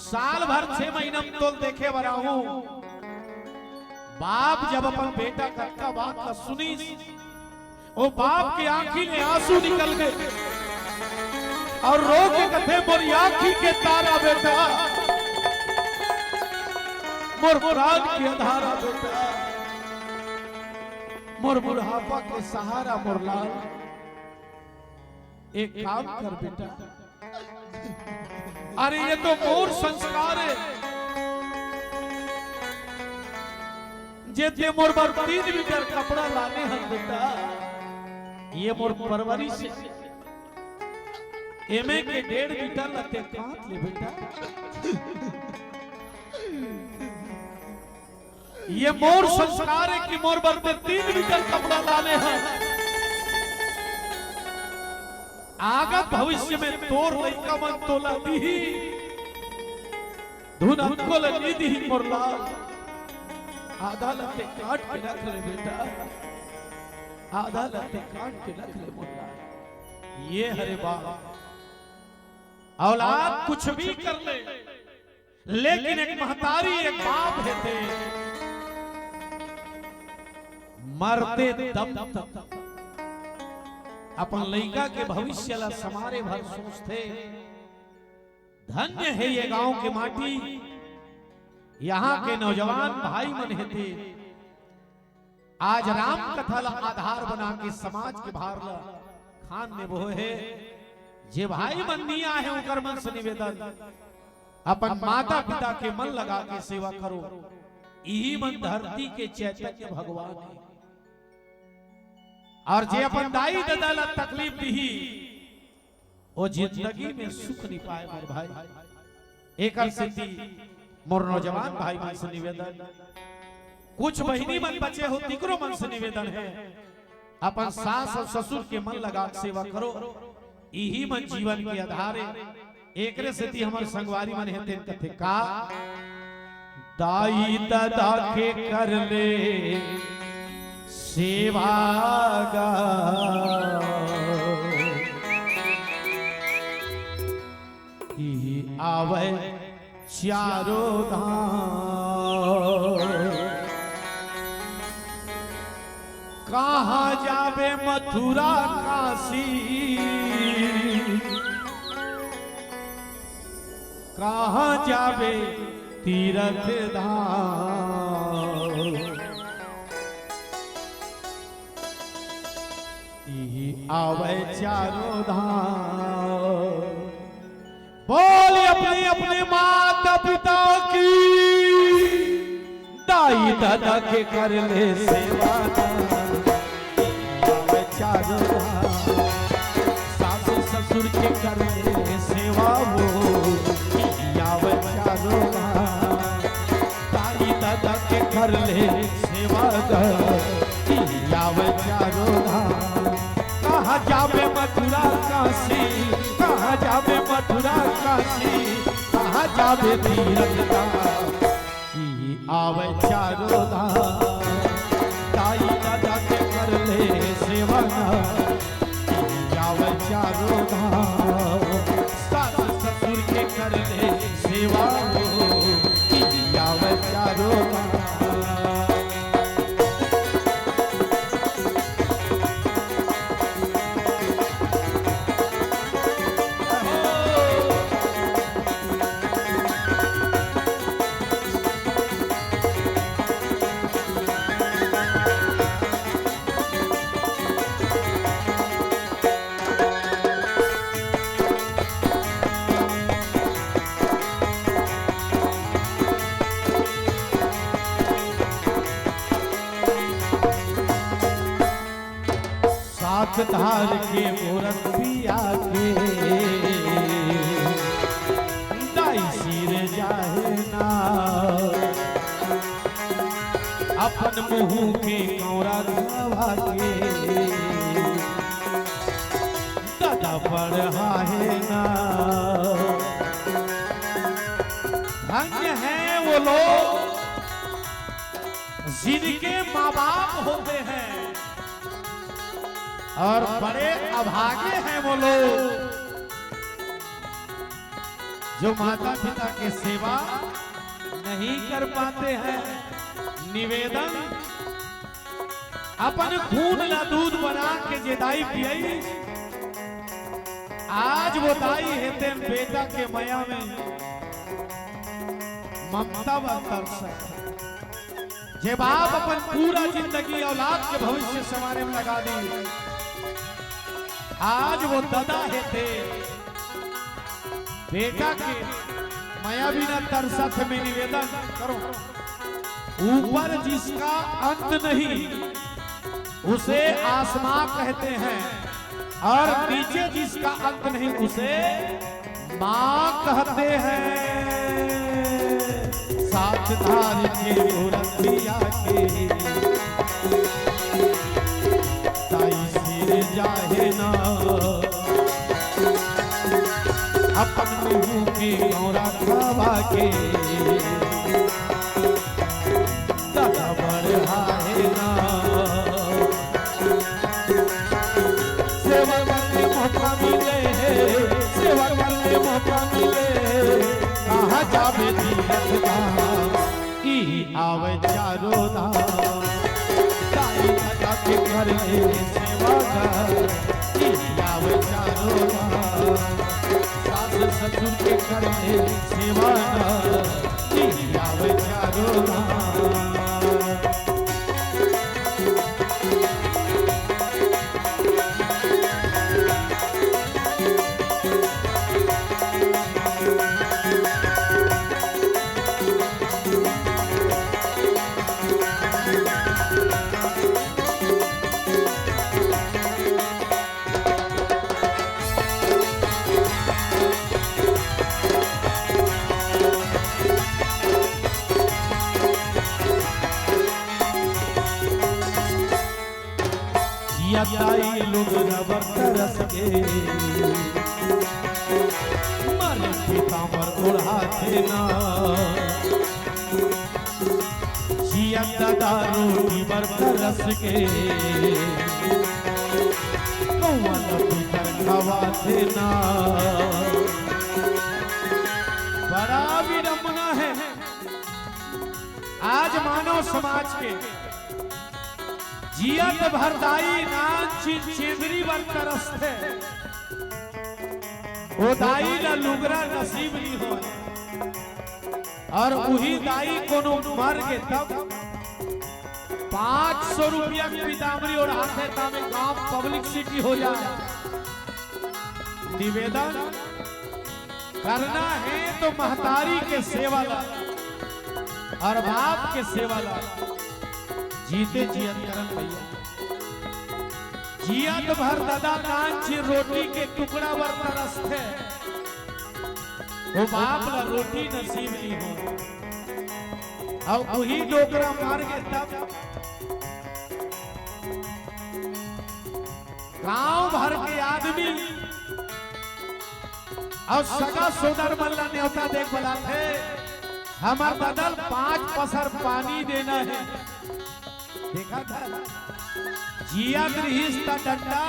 साल भर 6 महीना में तोल देखे बरा हूं। बाप जब अपन बेटा कक्का बात का सुनी, वो बाप की आंखी में आंसू निकल गए और रो के कथे मोरी आंखी के तारा बेटा मोर प्राण के आधारा बेटा, मोर बुढ़ापा के सहारा मोर लाल, एक काम कर बेटा। अरे ये तो मोर संस्कार है, जे मोर बार 3 मीटर कपड़ा लाने हैं बेटा, ये मोर परवरिश एमे के 1.5 मीटर लते काट ले बेटा। ये मोर संस्कार है कि मोर बार 3 मीटर कपड़ा लाने हैं, आगा भविष्य में तोर लइका मन तोला दी धुन हमको लगी दी मोर लाल, आधा लते काट के रख ले बेटा, आधा लते काट के रख ले मोर लाल। ये हरे बाप औलाद कुछ भी कर ले, लेकिन एक महतारी एक बाप है थे, मरते दम तक अपन लइका के भविष्य ला समारे भर सोचते। धन्य है ये गांव के माटी, यहाँ के नौजवान भाई मन हेते, आज राम कथा ला आधार बना के समाज के भार ला खान में बोहे है। जे भाई मन नहीं आए उकर मन से निवेदन, अपन माता पिता के मन लगा के सेवा करो, यही मन धरती के चैतन्य भगवान है। और जे अपन दाई दादा ला तकलीफ दी, वो जिंदगी में सुख नहीं पाए मेरे भाई। एक सिद्धि मोर नौजवान भाई मन से निवेदन, कुछ बहिनी मन बचे हो तिकरो मन से निवेदन है, अपन सास और ससुर के मन लगा सेवा करो, यही मन जीवन के आधार है। एक सिद्धि हमारे संगवारी मन हेते कथे का, दाई दादा के कर ले सेवा गा, आवे चारों धाम, कहाँ जावे मथुरा काशी, कहाँ जावे तीर्थ धाम, आवे चारों धाम। बोले अपने अपने माता पिता की, दाई दादा के कर ले सेवा, आवे चारों धाम, सासु ससुर के कर ले सेवा, वो आवे चारों धाम, दाई दादा के कर ले सेवा, आवे चारों धाम। कहाँ जावे मथुरा काशी, कहाँ जावे मथुरा काशी, कहाँ जावे तीर्थ धाम, आवे चारों धाम, दाई दादा के कर ले सेवा, आवे चारों धाम, सास ससुर के कर ले सेवा, आवे चारों धाम। धार के मूरत पिया के, दाई सिर जाहे ना, अपन मुँह के कौरा धवा के, दादा पढ़ाए ना। धन्य है वो लोग जिनके माँ बाप होते हैं, और बड़े अभागे हैं वो लोग जो माता पिता के सेवा नहीं कर पाते हैं। निवेदन अपन खून ला दूध बना के जे दाई पियई, आज वो दाई हेते बेटा के माया में ममता व तरस जे बाप अपन पूरा जिंदगी औलाद के भविष्य संवारे में लगा दी, आज वो दादा है थे बेटा के माया बिना तरसा थे। मैं निवेदन करो, ऊपर जिसका अंत नहीं उसे आसमां कहते हैं, और नीचे जिसका अंत नहीं उसे मां कहते हैं। साथ धार के रखिया के ताई सिर जाहे ना, अपन मुंह के औरा खावा के दादा बढ़ाए ना। सेवा करने मौका मिले, सेवा करने मौका मिले, कहाँ जावे तीरथ धाम ई आवे चारों धाम। ताई दादा के घर सेवा कर ई आवे चारों धाम, सास ससुर के घर सेवा कर ई आवे चारों धाम। दाई लोग रबर तरस के मारे पीताम्बर ओढ़ाते ना, जिया दादा रोटी बर तरस के कौन भीतर खवाते ना। बड़ा विडम्बना है आज मानव समाज के, जियत भरदाई नाच चेंदरी बर तरसते, वो दाई ना लुगरा नसीब नहीं हो, और वही दाई कोनो मर के तब 500 रुपया की पीताम्बरी और हाथे तामे गांव पब्लिक सिटी हो जाए। निवेदन करना है तो महतारी के सेवा ला और बाप के सेवा ला, जीते जियत करन भैया। जियत भर दादा कांच रोटी के टुकड़ा बर तरसते, वो बाप ला रोटी नसीब नहीं हो, और वही डोकरा मार के तब गांव भर के आदमी और सगा सोदर मल्ला न्योता देख बोला थे, हमार बदल 5 पसर पानी देना है। देखा था जिया हिस्सा डंडा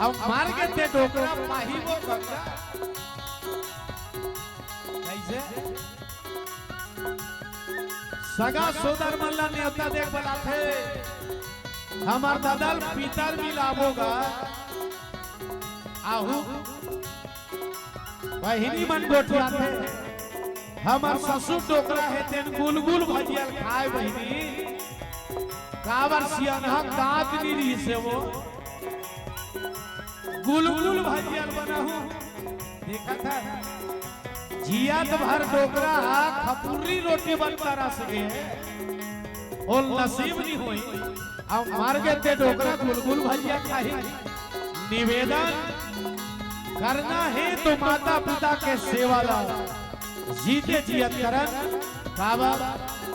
अब मार के ते डोकरा माही वो गंगा कैसे सगा सोदर मल्ला न्योता देख बोला थे, हमार ददल पितर भी लाभोगा आहू वही मन गोठिया थे, हमार ससुर डोकरा है तेन गुलगुल भजिया खाए बहिनी कावर सियाना दांत नीरी से वो गुलगुल भजिया बनाहू। देखा था जिया तो भर डोकरा खपुरी रोटी बनता रस गए और नसीब नहीं हुई, अब मार गए थे डोकरा गुलगुल भजिया खाई। निवेदन करना है तो माता पिता के सेवा ला, जीते जियत करन काबा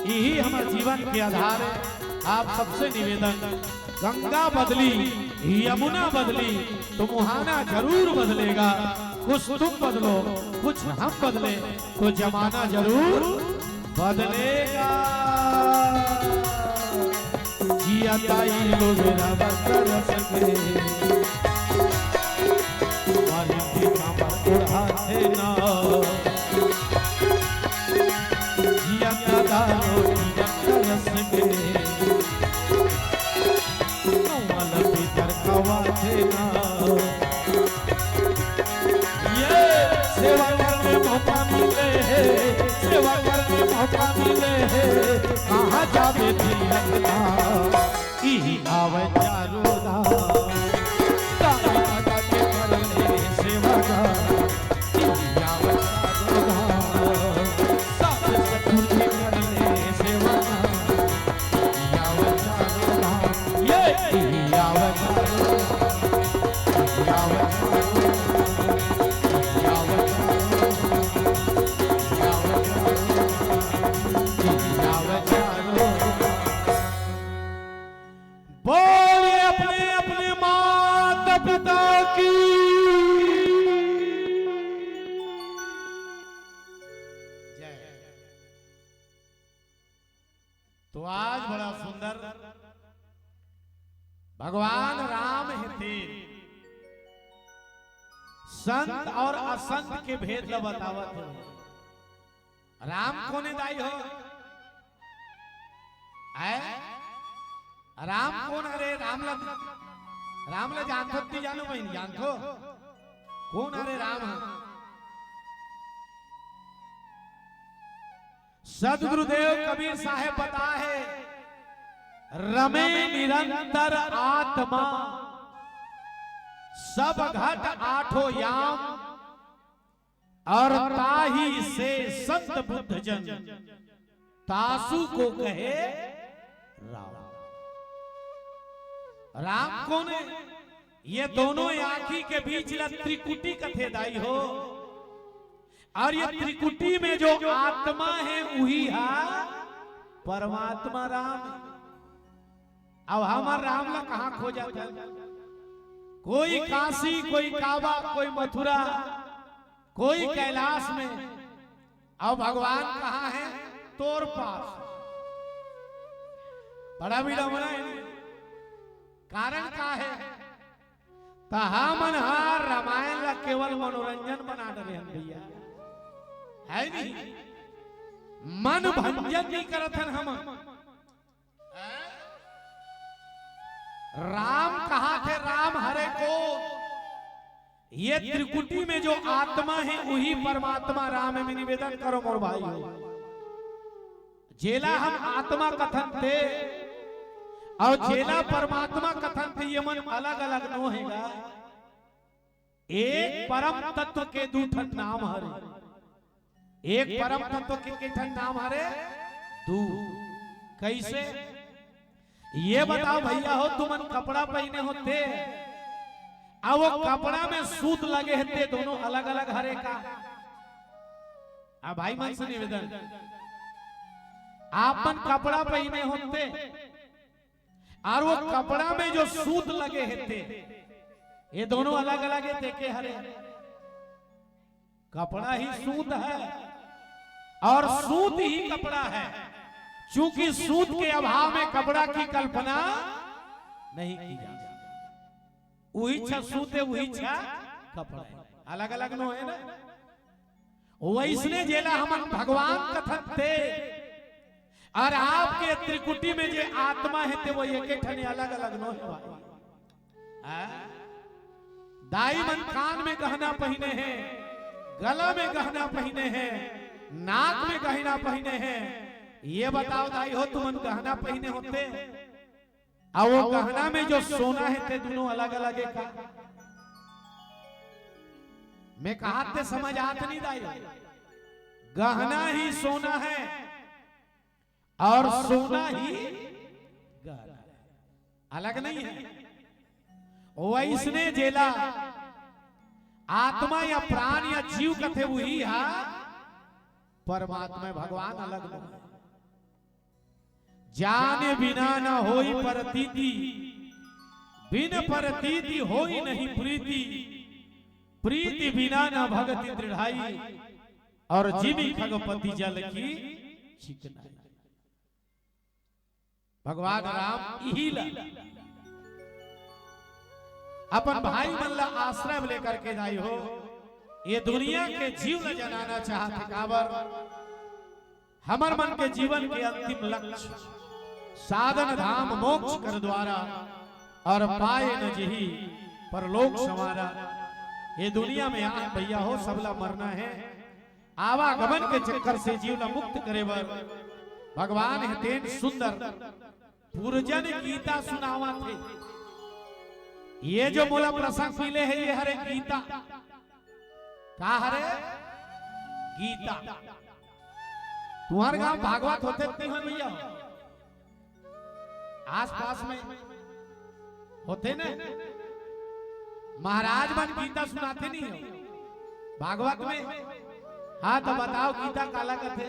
यही हमारे जीवन के आधार है। आप सबसे निवेदन, गंगा बदली यमुना बदली तो मुहाना जरूर बदलेगा, कुछ तुम बदलो कुछ हम बदले तो जमाना जरूर बदलेगा। जिया ताई लोग कर सके उड़ाते ना, जिया दादा रोटी कर सके ये सेवा करने मौका मिले, सेवा करने मौका मिले कहाँ जावे दिलकता ई आवे चारों धाम तारा माता के करने सेवा का ई आवे चारों धाम साथ सतगुरु के करने सेवा का ई आवे चारों धाम ये ई आवे चारों ई आवे बोलिए अपने अपने माता पिता की जय। तो आज बड़ा सुंदर भगवान राम हेते संत और असंत के भेद ल बतावत हो। राम कोने दाई हो है? राम कौन? अरे राम ला जानतो ती जानो बहन जानतो कौन? अरे राम सदगुरुदेव कबीर साहेब बता है रमे निरंतर आत्मा सब घट आठो याम और ताही से संत बुद्ध जन तासु को कहे राम। राम कौन है? ये दोनों आंखी के बीच त्रिकुटी कथेदाई हो और ये त्रिकुटी में जो आत्मा है वही है परमात्मा राम। अब हमार राम ला कहां खो जाता है? कोई काशी, कोई काबा, कोई मथुरा, कोई कैलाश में। अब भगवान कहां है? तोर पास। बड़ा भी रमना है। कारण का है? मनहार रामायण ला केवल मनोरंजन बना डरे हम भैया है नहीं, मन भंजन नहीं करत हन हम। राम कहा थे? राम हरे को ये त्रिकुटी में जो आत्मा है वही परमात्मा राम में निवेदन करो मोर भाई। जेला हम आत्मा कथन थे और जेला परमात्मा कथन थे, ये मन अलग अलग नो हैगा। एक परम तत्व के दूठन नाम हरे। एक परम तत्व के ठन नाम हरे दू। कैसे ये बताओ भैया हो? तुमन कपड़ा पहने होते अब वो कपड़ा में सूत लगे होते, दोनों अलग अलग हरे का। भाई मन से निवेदन, आपन कपड़ा पहने होते और वो कपड़ा में जो सूत लगे होते ये दोनों अलग अलग है। देखे हरे कपड़ा ही सूत है और सूत ही कपड़ा है। चूंकि सूत के अभाव में कपड़ा की कल्पना नहीं की जा सकती। वही छा सूत है, वही छा कपड़ा है, अलग अलग नो है ना। वैसने जेला हम भगवान कथन थे और आपके त्रिकुटी में जो आत्मा है ते वो एक ठने अलग अलग नो है भाई। दाई मन कान में गहना पहने हैं, गला में गहना पहने हैं, नाक में गहना पहने हैं। ये बताओ दाई हो तुम गहना पहने होते और वो गहना में जो सोना है ते दोनों अलग अलग है का? मैं कहा ते समझ आत नहीं दाई। गहना ही सोना है और सोना ही गहना, अलग नहीं है। वैसने जेला आत्मा या प्राण या जीव कथे वही है, परमात्मा भगवान अलग नहीं। जाने बिना न होई प्रतीति, बिन प्रतीति होई नहीं प्रीति, प्रीति बिना न भगति दृढ़ाई, और जीवी खगपति जल की चिकनाई। भगवान राम यही ला अपन भाई मन ला आश्रय लेकर के जाई हो। ये दुनिया के जीव न जनाना चाहते काबर हमर मन के जीवन के अंतिम लक्ष्य साधन धाम मोक्ष कर द्वारा और पाए न जही परलोक संवारा। ये दुनिया में यहाँ भैया हो सबला मरना है। आवागमन के चक्कर से जीव ला मुक्त करे बर भगवान हेतेन सुंदर पूर्जन गीता सुनावा थे। ये जो मोला प्रसंग मिले है ये हरे गीता का हरे गीता। तुम्हारे गांव भागवत होते नहीं हो भैया? आस पास में होते ना महाराज बन गीता सुनाते नहीं हो भागवत में? हाँ तो बताओ गीता काला कथे?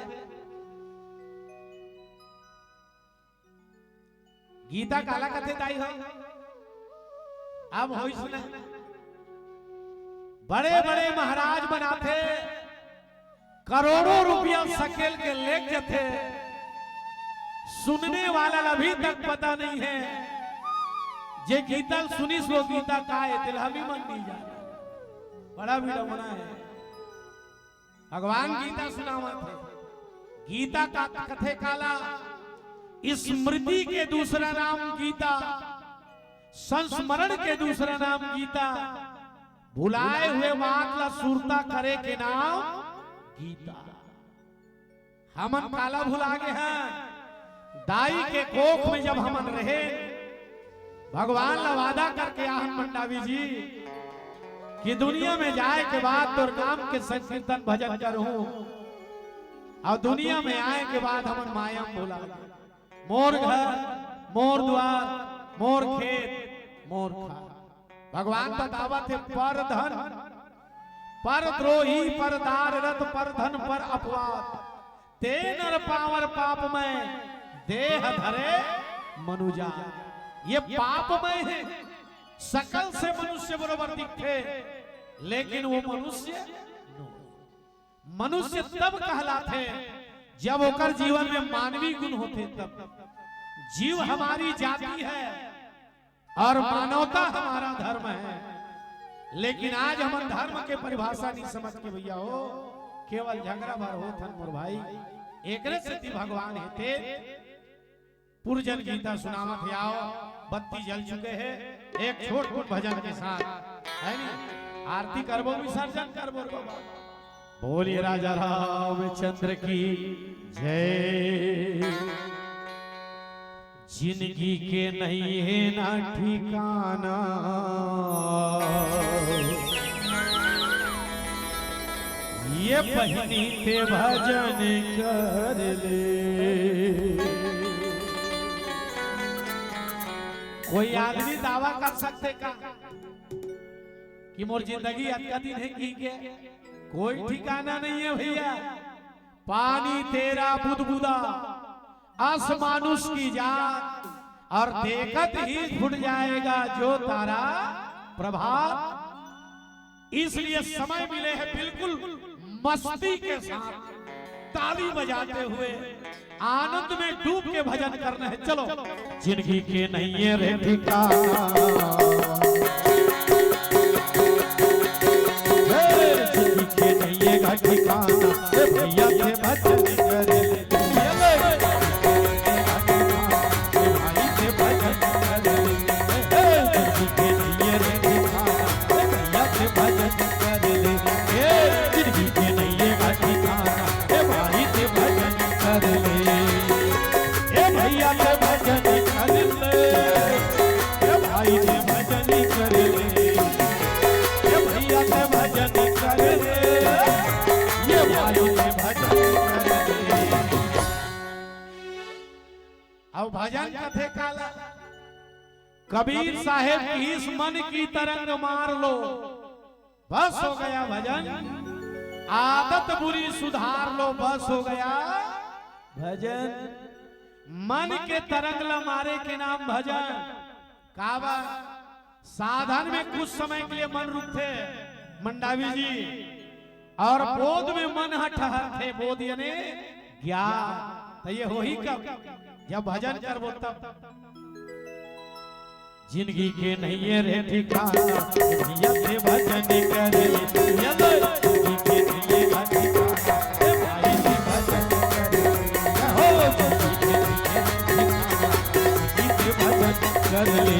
गीता काला कथे दाई हो? अब हो सुना बड़े बड़े महाराज बनाते करोड़ों रुपया सकेल के ले जाते, सुनने वाला अभी तक पता नहीं है जे गीता सुनी सो गीता का है दिल भी मन नहीं जा। बड़ा भी बना है भगवान गीता सुनावा थे। गीता का कथे काला स्मृति के दूसरा नाम गीता, संस्मरण के दूसरा नाम गीता, भुलाए हुए बात ला सुरता करे के नाम गीता। हमन काला भुला गए हैं। दाई के कोख में जब हमन रहे भगवान ला वादा करके आहन मंडावी जी कि दुनिया में जाए के बाद तोर नाम के संकीर्तन भजन करूं, और दुनिया में आए के बाद हमन माया भुला। मोर घर मोर द्वार मोर खेत मोर खा। भगवान बतावा थे पर धन पर द्रोही पर दार रत पर धन पर अपवाद, ते नर पावर पाप में देह धरे मनुजा। ये पापमय है, सकल से मनुष्य बरोबर दिखते लेकिन वो मनुष्य मनुष्य तब कहलाते जब ओकर जीवन में मानवीय गुण होते। तब जीव हमारी जाति है और मानवता हमारा धर्म है। लेकिन आज हम धर्म के परिभाषा नहीं समझ के भैया हो, केवल झगड़ा भर हो थन मोर भाई। एक सती भगवान हेते पुरजन गीता सुनावत आओ। बत्ती जल चुके हैं, एक छोट छोट भजन के साथ है नी आरती करबो विसर्जन करबो बाबा। बोलिए राजा रामचंद्र की जय। जिंदगी के नहीं है ना ठिकाना, ये बहनी ते भजन कर ले। कोई आदमी दावा कर सकते का कि मोर जिंदगी अत्या दिन है की के? कोई ठिकाना नहीं है भैया। पानी तेरा बुदबुदा अस मानुष की जात, और देखत ही छूट जाएगा जो तारा प्रभात। इसलिए समय मिले हैं बिल्कुल मस्ती के साथ ताली बजाते हुए आनंद में डूब के भजन करना है। चलो जिंदगी के नहीं है रे ठिकाना, जिंदगी के नहीं है ठिकाना, भैया के भजन करे भजन कथे काला। कबीर साहेब की इस मन की तरंग मार लो, बस हो गया भजन। आदत बुरी सुधार लो, बस हो गया भजन। मन के तरंग ला मारे के नाम भजन। काबा साधन में कुछ समय के लिए मन रुकते मंडावी जी, और बोध में मन हठहरते। बोध यानी ज्ञान। तो ये हो ही कब जब भजन करबो तब। जिंदगी के नहीं है रे ठिकाना, भैया के भजन करे। जिंदगी के नहीं है ठिकाना, भाई के भजन करे। हो जिंदगी के नहीं है ठिकाना, जिंदगी के भजन कर ले।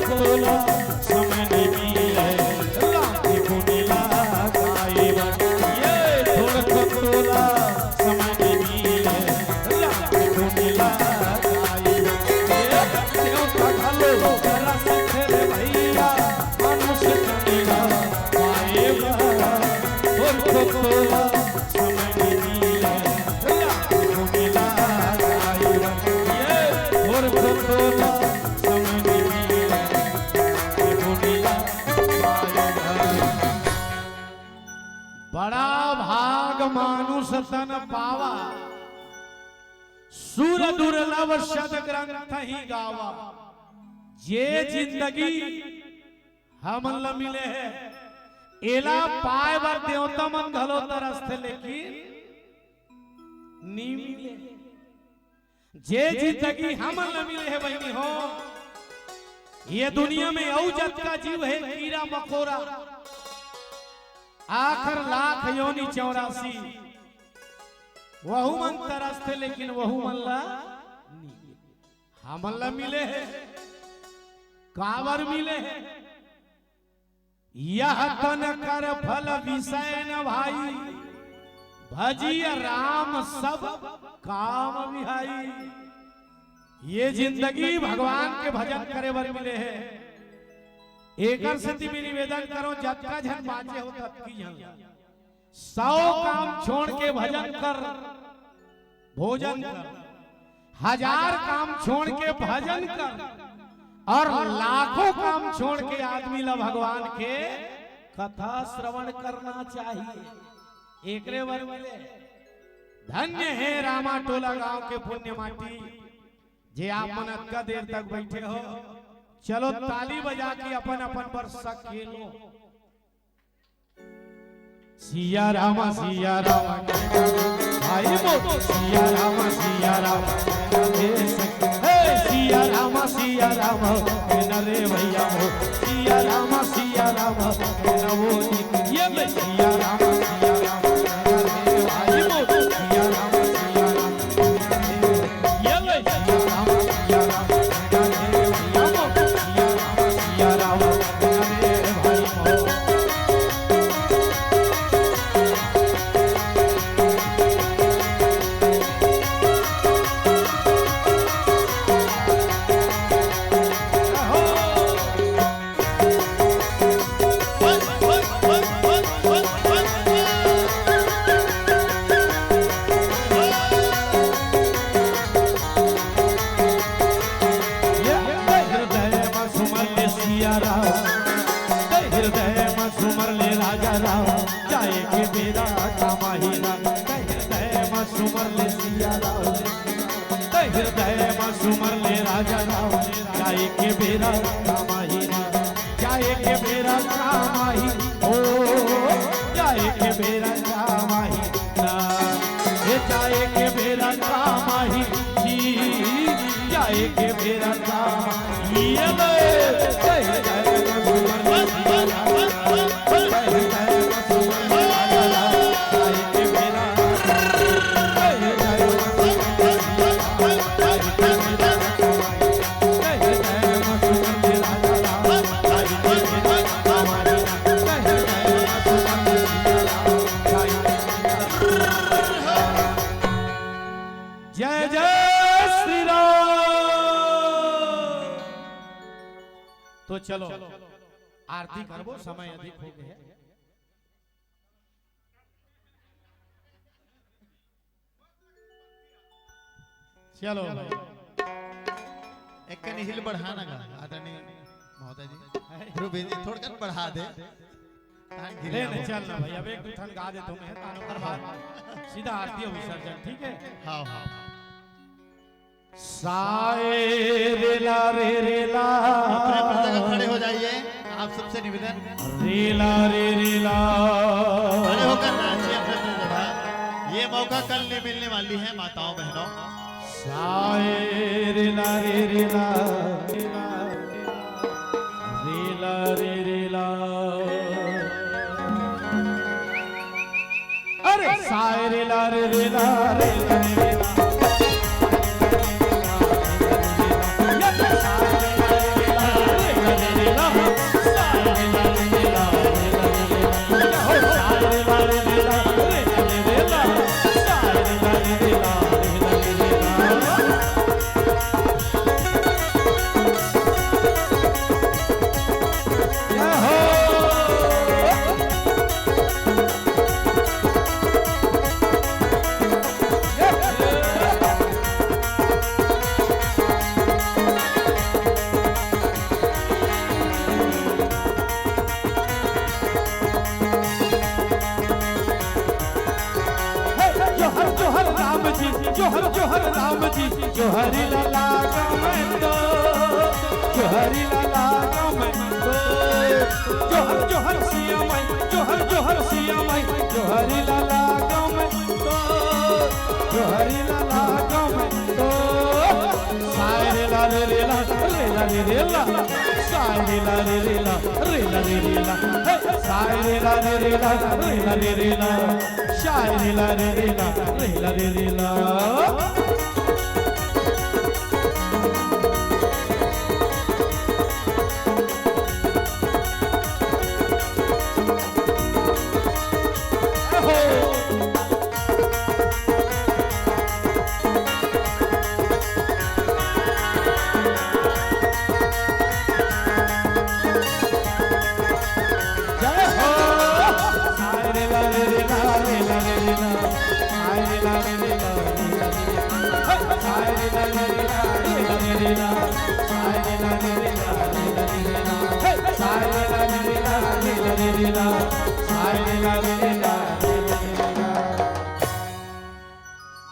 तोला समय नहीं मिले लाख गुने लगाए ये थोड़ा को तोला समय नहीं मिले लाख गुने लगाए ये क्यों खलो जरा सीखे रे भैया मनुष्य दुनिया पाएगा थोड़ा को तोला समय नहीं मिले लाख गुने लगाए ये थोड़ा को तोला बड़ा भाग मानुष तन पावा सुर दुर्लभ शत ग्रंथ ही गावा जे जिंदगी हम ल मिले है एला पाए बर देवता मन घलो तरसते लेकिन नी मिले जे जिंदगी हम ल मिले है बहनी हो ये दुनिया में औजत का जीव है कीड़ा मकोड़ा आखिर लाख योनि 84 वहु मन तरसते लेकिन वहु मन ला हमन ला मिले है कावर मिले है यह तन कर फल विषय न भाई भजिय राम सब काम विहाई ये जिंदगी भगवान के भजन करे बर मिले है एकर सती में निवेदन करो जब का जन बाजे हो तब की जन 100 काम छोड़ के भजन कर भोजन कर 1000 काम छोड़ के भजन कर और लाखों काम छोड़ के आदमी ला भगवान के कथा श्रवण करना चाहिए एकरे वर मिले धन्य है रामा टोला गांव के पुण्य माटी जे आप मन अतका देर तक बैठे हो चलो ताली बजा के अपन अपन पर सक खेलो सिया राम भाई मोटो सिया राम हे सिया राम नरे भैया हो सिया राम नवो ये मैं सिया राम भाई मोटो सिया राम ये मैं सिया राम सुमर ले राजा राम जाए के बेरा कामाहीना जाए के बेरा कामाही ओ जाए के बेरा कामाहीना ये जाए के बेरा कामाही जाए के बेरा कामाही ये जय जय तो चलो आरती करबो समय अधिक हो गया चलो एक कनी हिल बढ़ाना गा आदरणीय महोदय जी ध्रुव जी थोड़ा कन बढ़ा दे ले नहीं चलना भाई अब एक दो थन गा दे तुम्हें तानो कर बाद सीधा आरती और विसर्जन ठीक है हाँ हाँ साए रेला रे रेला अपने जगह खड़े हो जाइए आप सबसे निवेदन रेला रे रेला खड़े होकर नाचिए अपने जगह ये मौका कल नहीं मिलने वाली है माताओं बहनों साए रेला रे रेला रेला रे रेला अरे साए रेला रे रेला रेला रे रेला जोहरी लाला गमे तो जोहरी लाला गमे तो जोहर जोहर सिया माई जोहर जोहर सिया माई जोहरी लाला गमे तो जोहरी लाला गमे तो सारे ला रे ला रे ला सारे ला रे ला सारे ला रे ला शायरी ला रे ला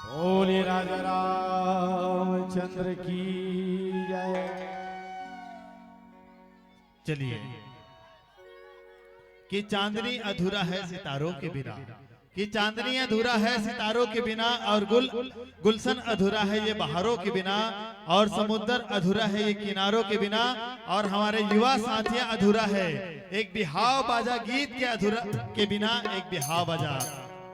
बोले राजा रामचंद्र की जय। चलिए कि चांदनी अधूरा है सितारों के बिना, कि चांदनी अधूरा है सितारों के बिना, और गुलशन अधूरा है ये बहारों के बिना, और समुद्र अधूरा है ये किनारों के बिना, और हमारे युवा साथियां अधूरा है एक बिहाव बाजा गीत के अधूरा के बिना, एक बिहाव बाजा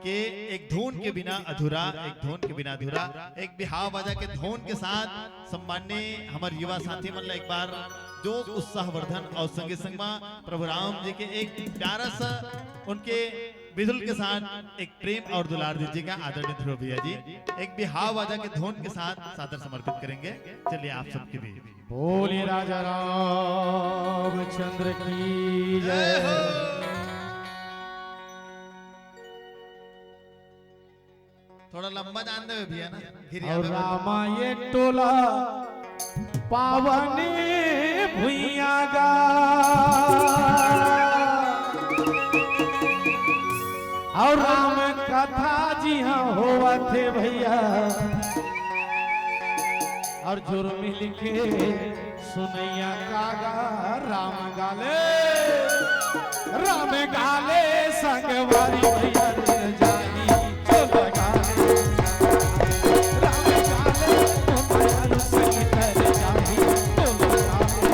के एक धुन के बिना अधूरा, एक धुन के बिना अधूरा, एक बिहाव बाजा के धुन के साथ सम्मान्य हमारे युवा साथी मतलब एक बार जो उत्साहवर्धन और संगे संगमा प्रभु राम जी के एक प्यारा सा उनके विधुल के साथ एक प्रेम और दुलार दीजिएगा आदरणीय ध्रुव भैया जी, एक बिहाव बाजा के धुन के साथ सादर समर्पित करेंगे। चलिए आप सबके भी बोले राजा रामचंद्र की जय। थोड़ा लंबा जान दे भैया ना, और रामा ये टोला पावनी भुइया गा और राम कथा जी हाँ होवा थे भैया, और जुर मिल के सुनैया कागा राम गाले संगवारी भैया जानी चल गाले राम गाले तुम्हारा संग कर जानी चल गाले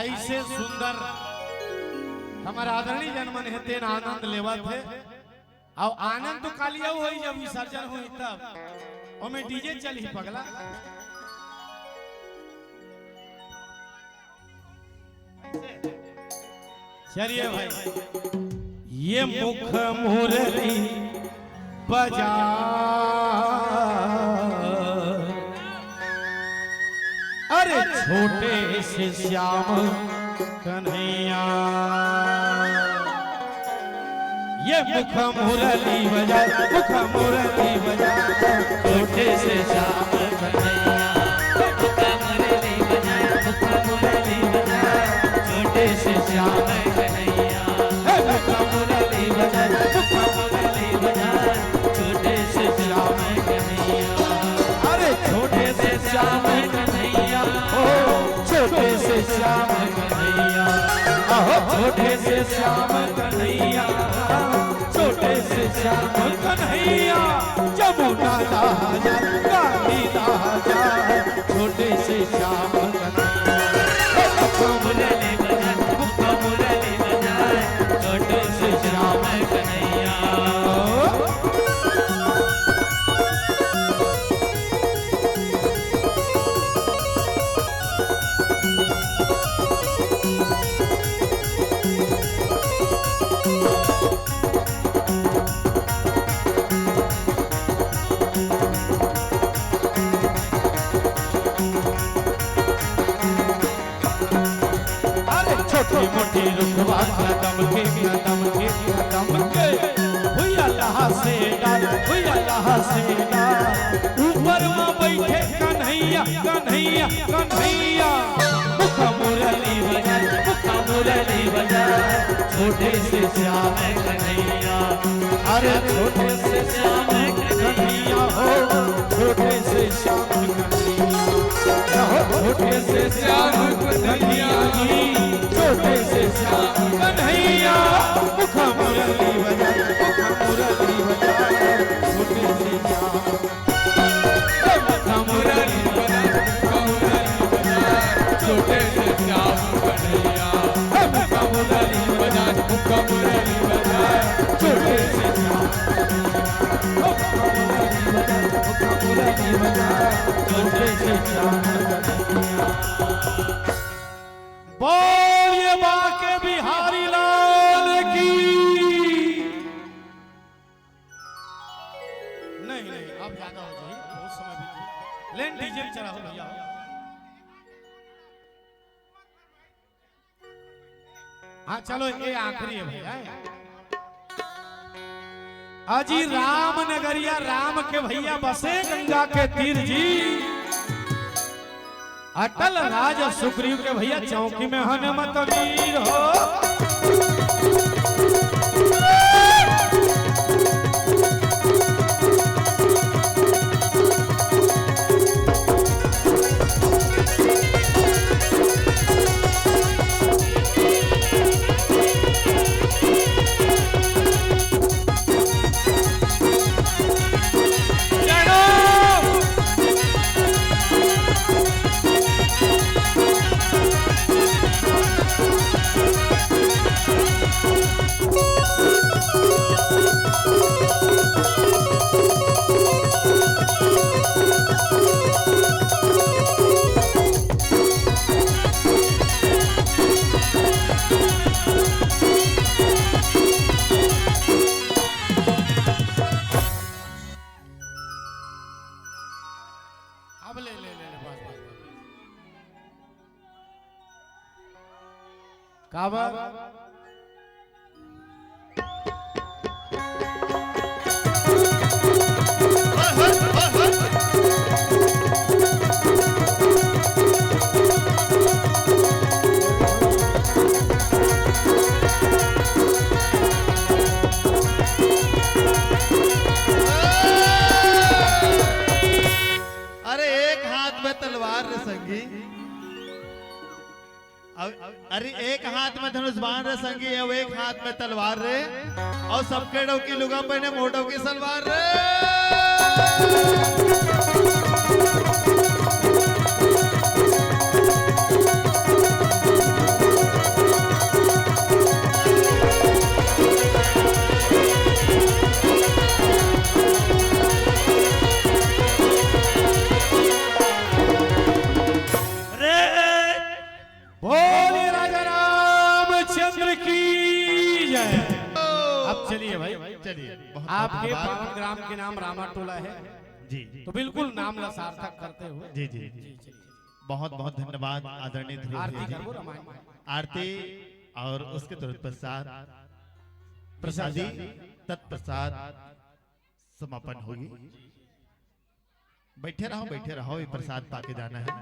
ऐसे सुंदर हमारा आदरणीय जन्मन हेते आनंद लेवा थे, और आनंद तो कालिया होई जब विसर्जन होई तब ओमे डीजे चली पगला। चलिए भाई ये मुख मुरली बजा अरे छोटे से श्याम कन्हैया, ये मुख मुरली बजा मुख मुरली बजा छोटे से श्याम कन्हैया, मुख मुरली बजा मुख मुरली बजा छोटे से श्याम कन्हैया, मुख मुरली बजा मुख मुरली बजा छोटे से श्याम कन्हैया। श्याम कन्हैया, छोटे से श्याम कन्हैया, जमुना राजा काली राजा, छोटे से श्याम कन्हैया, मुरली बजाए, मुरली बजाए, छोटे से श्याम कन्हैया। छोटी मोटी रुखवा कदम के भैया लहा से डाल, भैया लहा से डाल, ऊपर में बैठे कन्हैया कन्हैया कन्हैया, मुखा मुरली बजाए, मुखा मुरली बजाए, छोटे से श्याम कन्हैया, अरे छोटे से श्याम कन्हैया हो, छोटे से श्याम कन्हैया, छोटे से श्याम कन्हैया, छोटे से श्याम कन्हैया, मुखा मुरली बजाए, मुखा मुरली बजाए, छोटे से श्याम, मुखा मुरली बजाए, मुखा मुरली बजाए, छोटे से श्याम कन्हैया, मुखा मुरली बजाए, मुखा मुरली बजाए, छोटे से श्याम, मुखा मुरली बजाए, मुखा मुरली बजाए, छोटे से श्याम कन्हैया। बोलिए बाके बिहारी लाल की। नहीं नहीं अब ज्यादा हो जाए, बहुत समय बीत गया। लेन डीजे भी चला हो भैया। हाँ चलो ये आखिरी है भैया। अजी राम नगरिया राम के भैया बसे गंगा के तीर जी, अटल राज सुग्रीव के भैया चौकी में हनुमत वीर हो। अब ले ले ले बस काबा तलवार रे संगी, अरे एक हाथ में धनुष बाण रे संगी, अब एक हाथ में तलवार रे, और सबके डो की लुगा पहने मोटो की सलवार रे। चलिए भाई चलिए, आपके पावन ग्राम के नाम रामा टोला है जी, तो बिल्कुल नाम सार्थक करते हुए जी जी जी बहुत बहुत धन्यवाद आदरणीय आरती करबो रामायण आरती और उसके तुरंत पश्चात प्रसादी तत्पश्चात समापन होगी। बैठे रहो, ये प्रसाद पाके जाना है।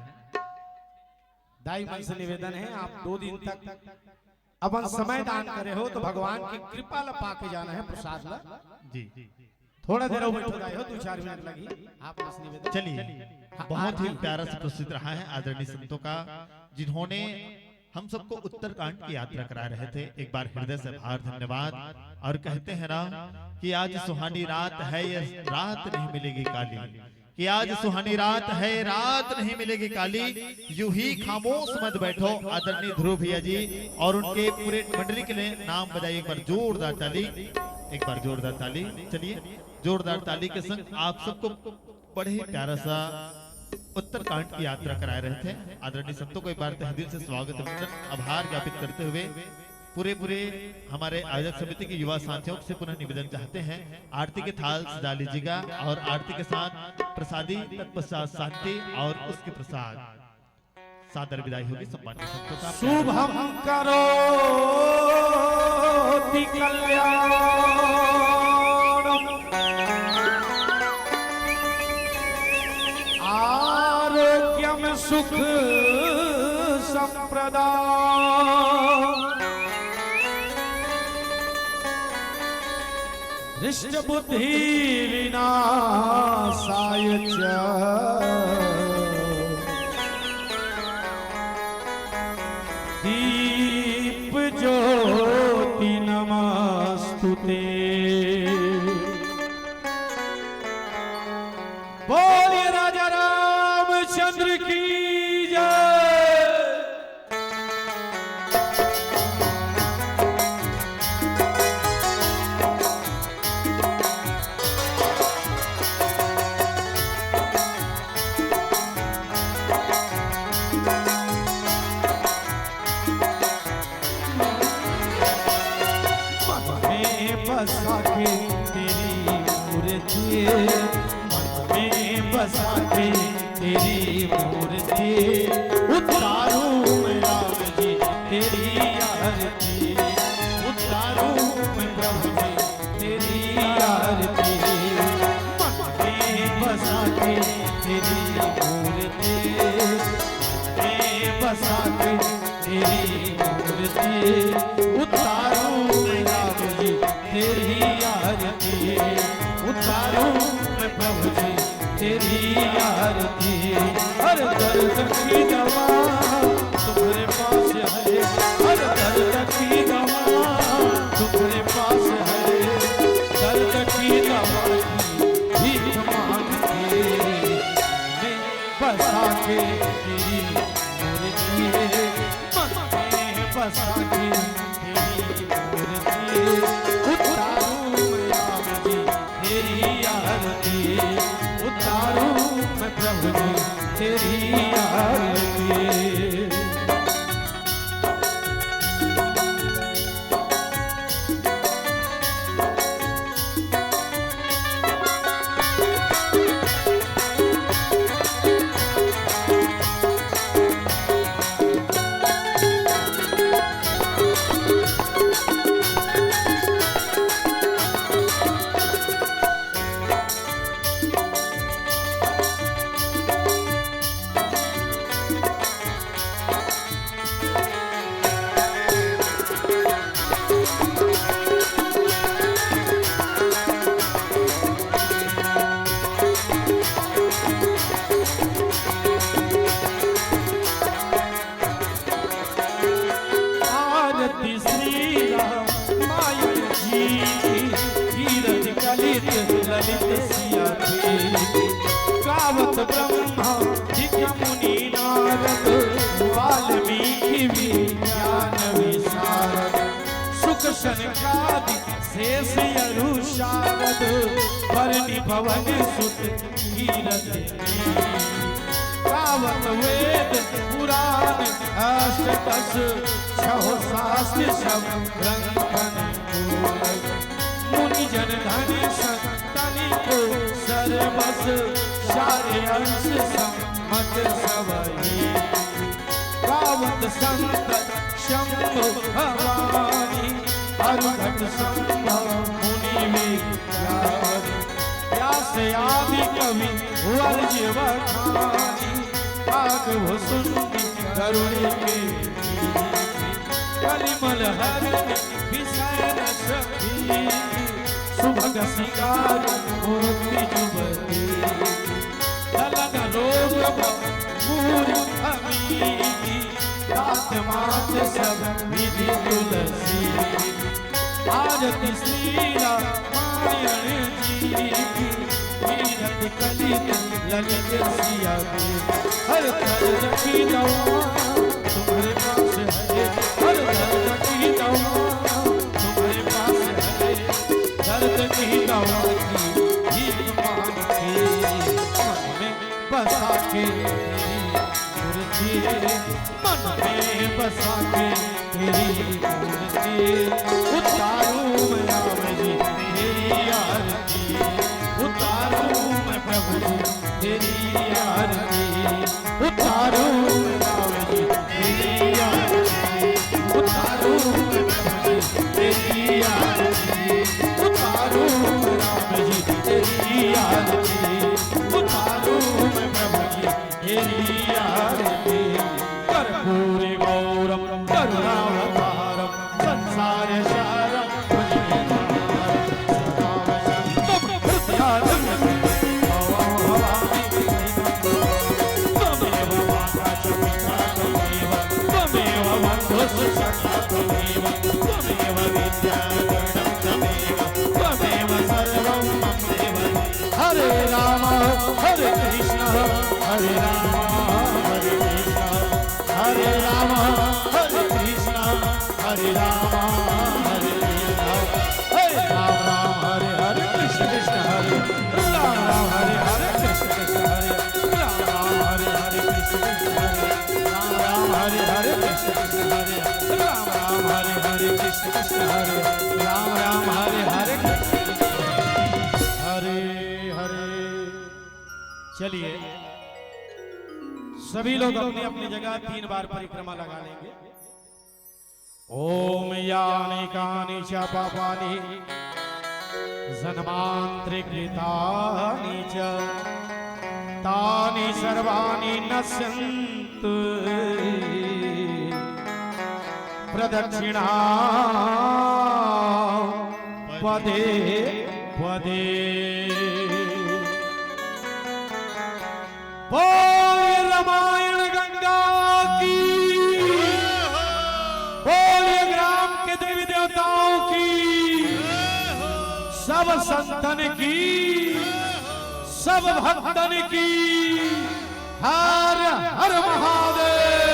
दाई मन से निवेदन है, आप 2 दिन तक अपन समय दान करे हो तो भगवान की कृपा ला पाके जाना है प्रसाद ला जी। थोड़ा देर बैठो जाए हो, 2-4 मिनट लगी। आप बस निवेदन चलिए, बहुत ही प्यारा से प्रस्तुत रहा है आदरणीय संतों का, जिन्होंने हम सबको उत्तरकांड की यात्रा करा रहे थे। एक बार हृदय से आभार, धन्यवाद। और कहते हैं ना कि आज सुहानी रात है, ये रात नहीं मिलेगी काली, कि आज सुहानी रात है, रात नहीं मिलेगी काली। यूं ही खामोश मत बैठो आदरणीय ध्रुव भैया जी और उनके पूरे मंडली के लिए नाम बजाइए। एक बार जोरदार ताली, एक बार जोरदार ताली। चलिए जोरदार ताली के संग आप सबको बड़े ही प्यारा सा उत्तरकांड की यात्रा कराए रहे थे। आदरणीय संतों को एक बार तहे दिल से स्वागत अभिनंदन आभार ज्ञापित करते हुए पूरे हमारे आयोजक समिति के युवा साथियों से पुनः निवेदन चाहते हैं, आरती के थाल सजा लीजिएगा और आरती के साथ प्रसादी तत्पश्चात शांति और उसके प्रसाद सादर विदाई होगी। सम्मानित संतों का शुभम करो कल्याण आरोग्यम सुख संप्रदाय हृष्ट बुद्धि विनाशाय च दीप ज्योति नमस्तुते। बोलिए राजा रामचंद्र की जय। बसा के तेरी मूर्ति, मन में बसा के तेरी मूर्ति, उतारूं मैं राम जी तेरी आरती, उतारूं मैं प्रभु जी तेरी आरती। मन में बसा के तेरी मूर्ति, मन में बसा के तेरी मूर्ति, उतारूं मैं राम जी तेरी आरती, उतारूं मैं प्रभु जी तेरी आरती। हर दर्द की दवा तुम्हारे पास है, हर दर्द की दवा तुम्हारे पास है, दर्द की दवा की भीख मांग के मैं बसा के तेरी मूर्ति, मन में बसा के तेरी मूर्ति, उतारूं मैं राम जी तेरी आरती, उतारूं मैं प्रभु जी तेरी आरती। ललित सिया गावत ब्रह्मा जिज्ञ मुनि नारद वाल्मीकि विज्ञान विशारद सुख सनकादि शेष यरु शारद बरनि भवन सुत कीरत गावत वेद पुराण अष्टदश छह शास्त्र सब ग्रंथन मुनि जन धन संतनि को सर्वस सारे अंश सम्मत सबई गावत संत शंभु भवानी अरुणत संभव मुनि विज्ञान व्यास आदि कवि वर्ज बखानी आगव सुंदि करुणी के कलिमल हरि विषय सखी सुभग सिंगार मूर्ति जुबती ललन रोग पूरी हमी दात मात सब विधि तुलसी आरती श्री रामायण जी कीरति कलित ललित सिया के हर दर्द की दवा तुम्हारे पास है हर दर्द की दवा तुम्हारे पास है दर्द की दवा की भीख मांग के मन में बसा के तेरी मन में बसा के तेरी मूर्ति उतारूं मैं राम जी तेरी आरती उतारूं मैं प्रभु जी तेरी आरती उतारूं मैं राम जी तेरी आरती उतारूं मैं प्रभु जी तेरी आरती उतारूं मैं राम जी तेरी आरती उतारूं मैं प्रभु जी तेरी आरती कर्पूरी गौरम करुणावतारम संसार सारम भुजगेन्द्रहारम सदा वसंतम हृदयारण्यम भवामि त्वमेव माता च पिता त्वमेव त्वमेव बन्धुः सखा त्वमेव त्वमेव विद्या गणं त्वमेव त्वमेव सर्वं मम देव हरे राम हरे कृष्ण हरे राम हरे कृष्ण हरे राम हरे कृष्ण हरे राम हरे कृष्ण हरे राम राम हरे हरे कृष्ण कृष्ण हरे राम राम हरे हरे कृष्ण कृष्ण हरे राम राम हरे हरे कृष्ण कृष्ण हरे राम राम हरे हरे कृष्ण कृष्ण हरे राम राम हरे हरे कृष्ण कृष्ण हरे राम राम हरे हरे हरे हरे। चलिए सभी लोग अपनी अपनी जगह 3 बार परिक्रमा लगा लेंगे। ओम यानि कानि च पापानि जन्मांतरिकृतानि च तानि सर्वाणि नश्यन्तु प्रदक्षिणा पदे पदे। बोलिए रामायण गंगा की बोलिए ग्राम के देवी देवताओं की सब संतन की सब भक्तन की हर हर महादेव।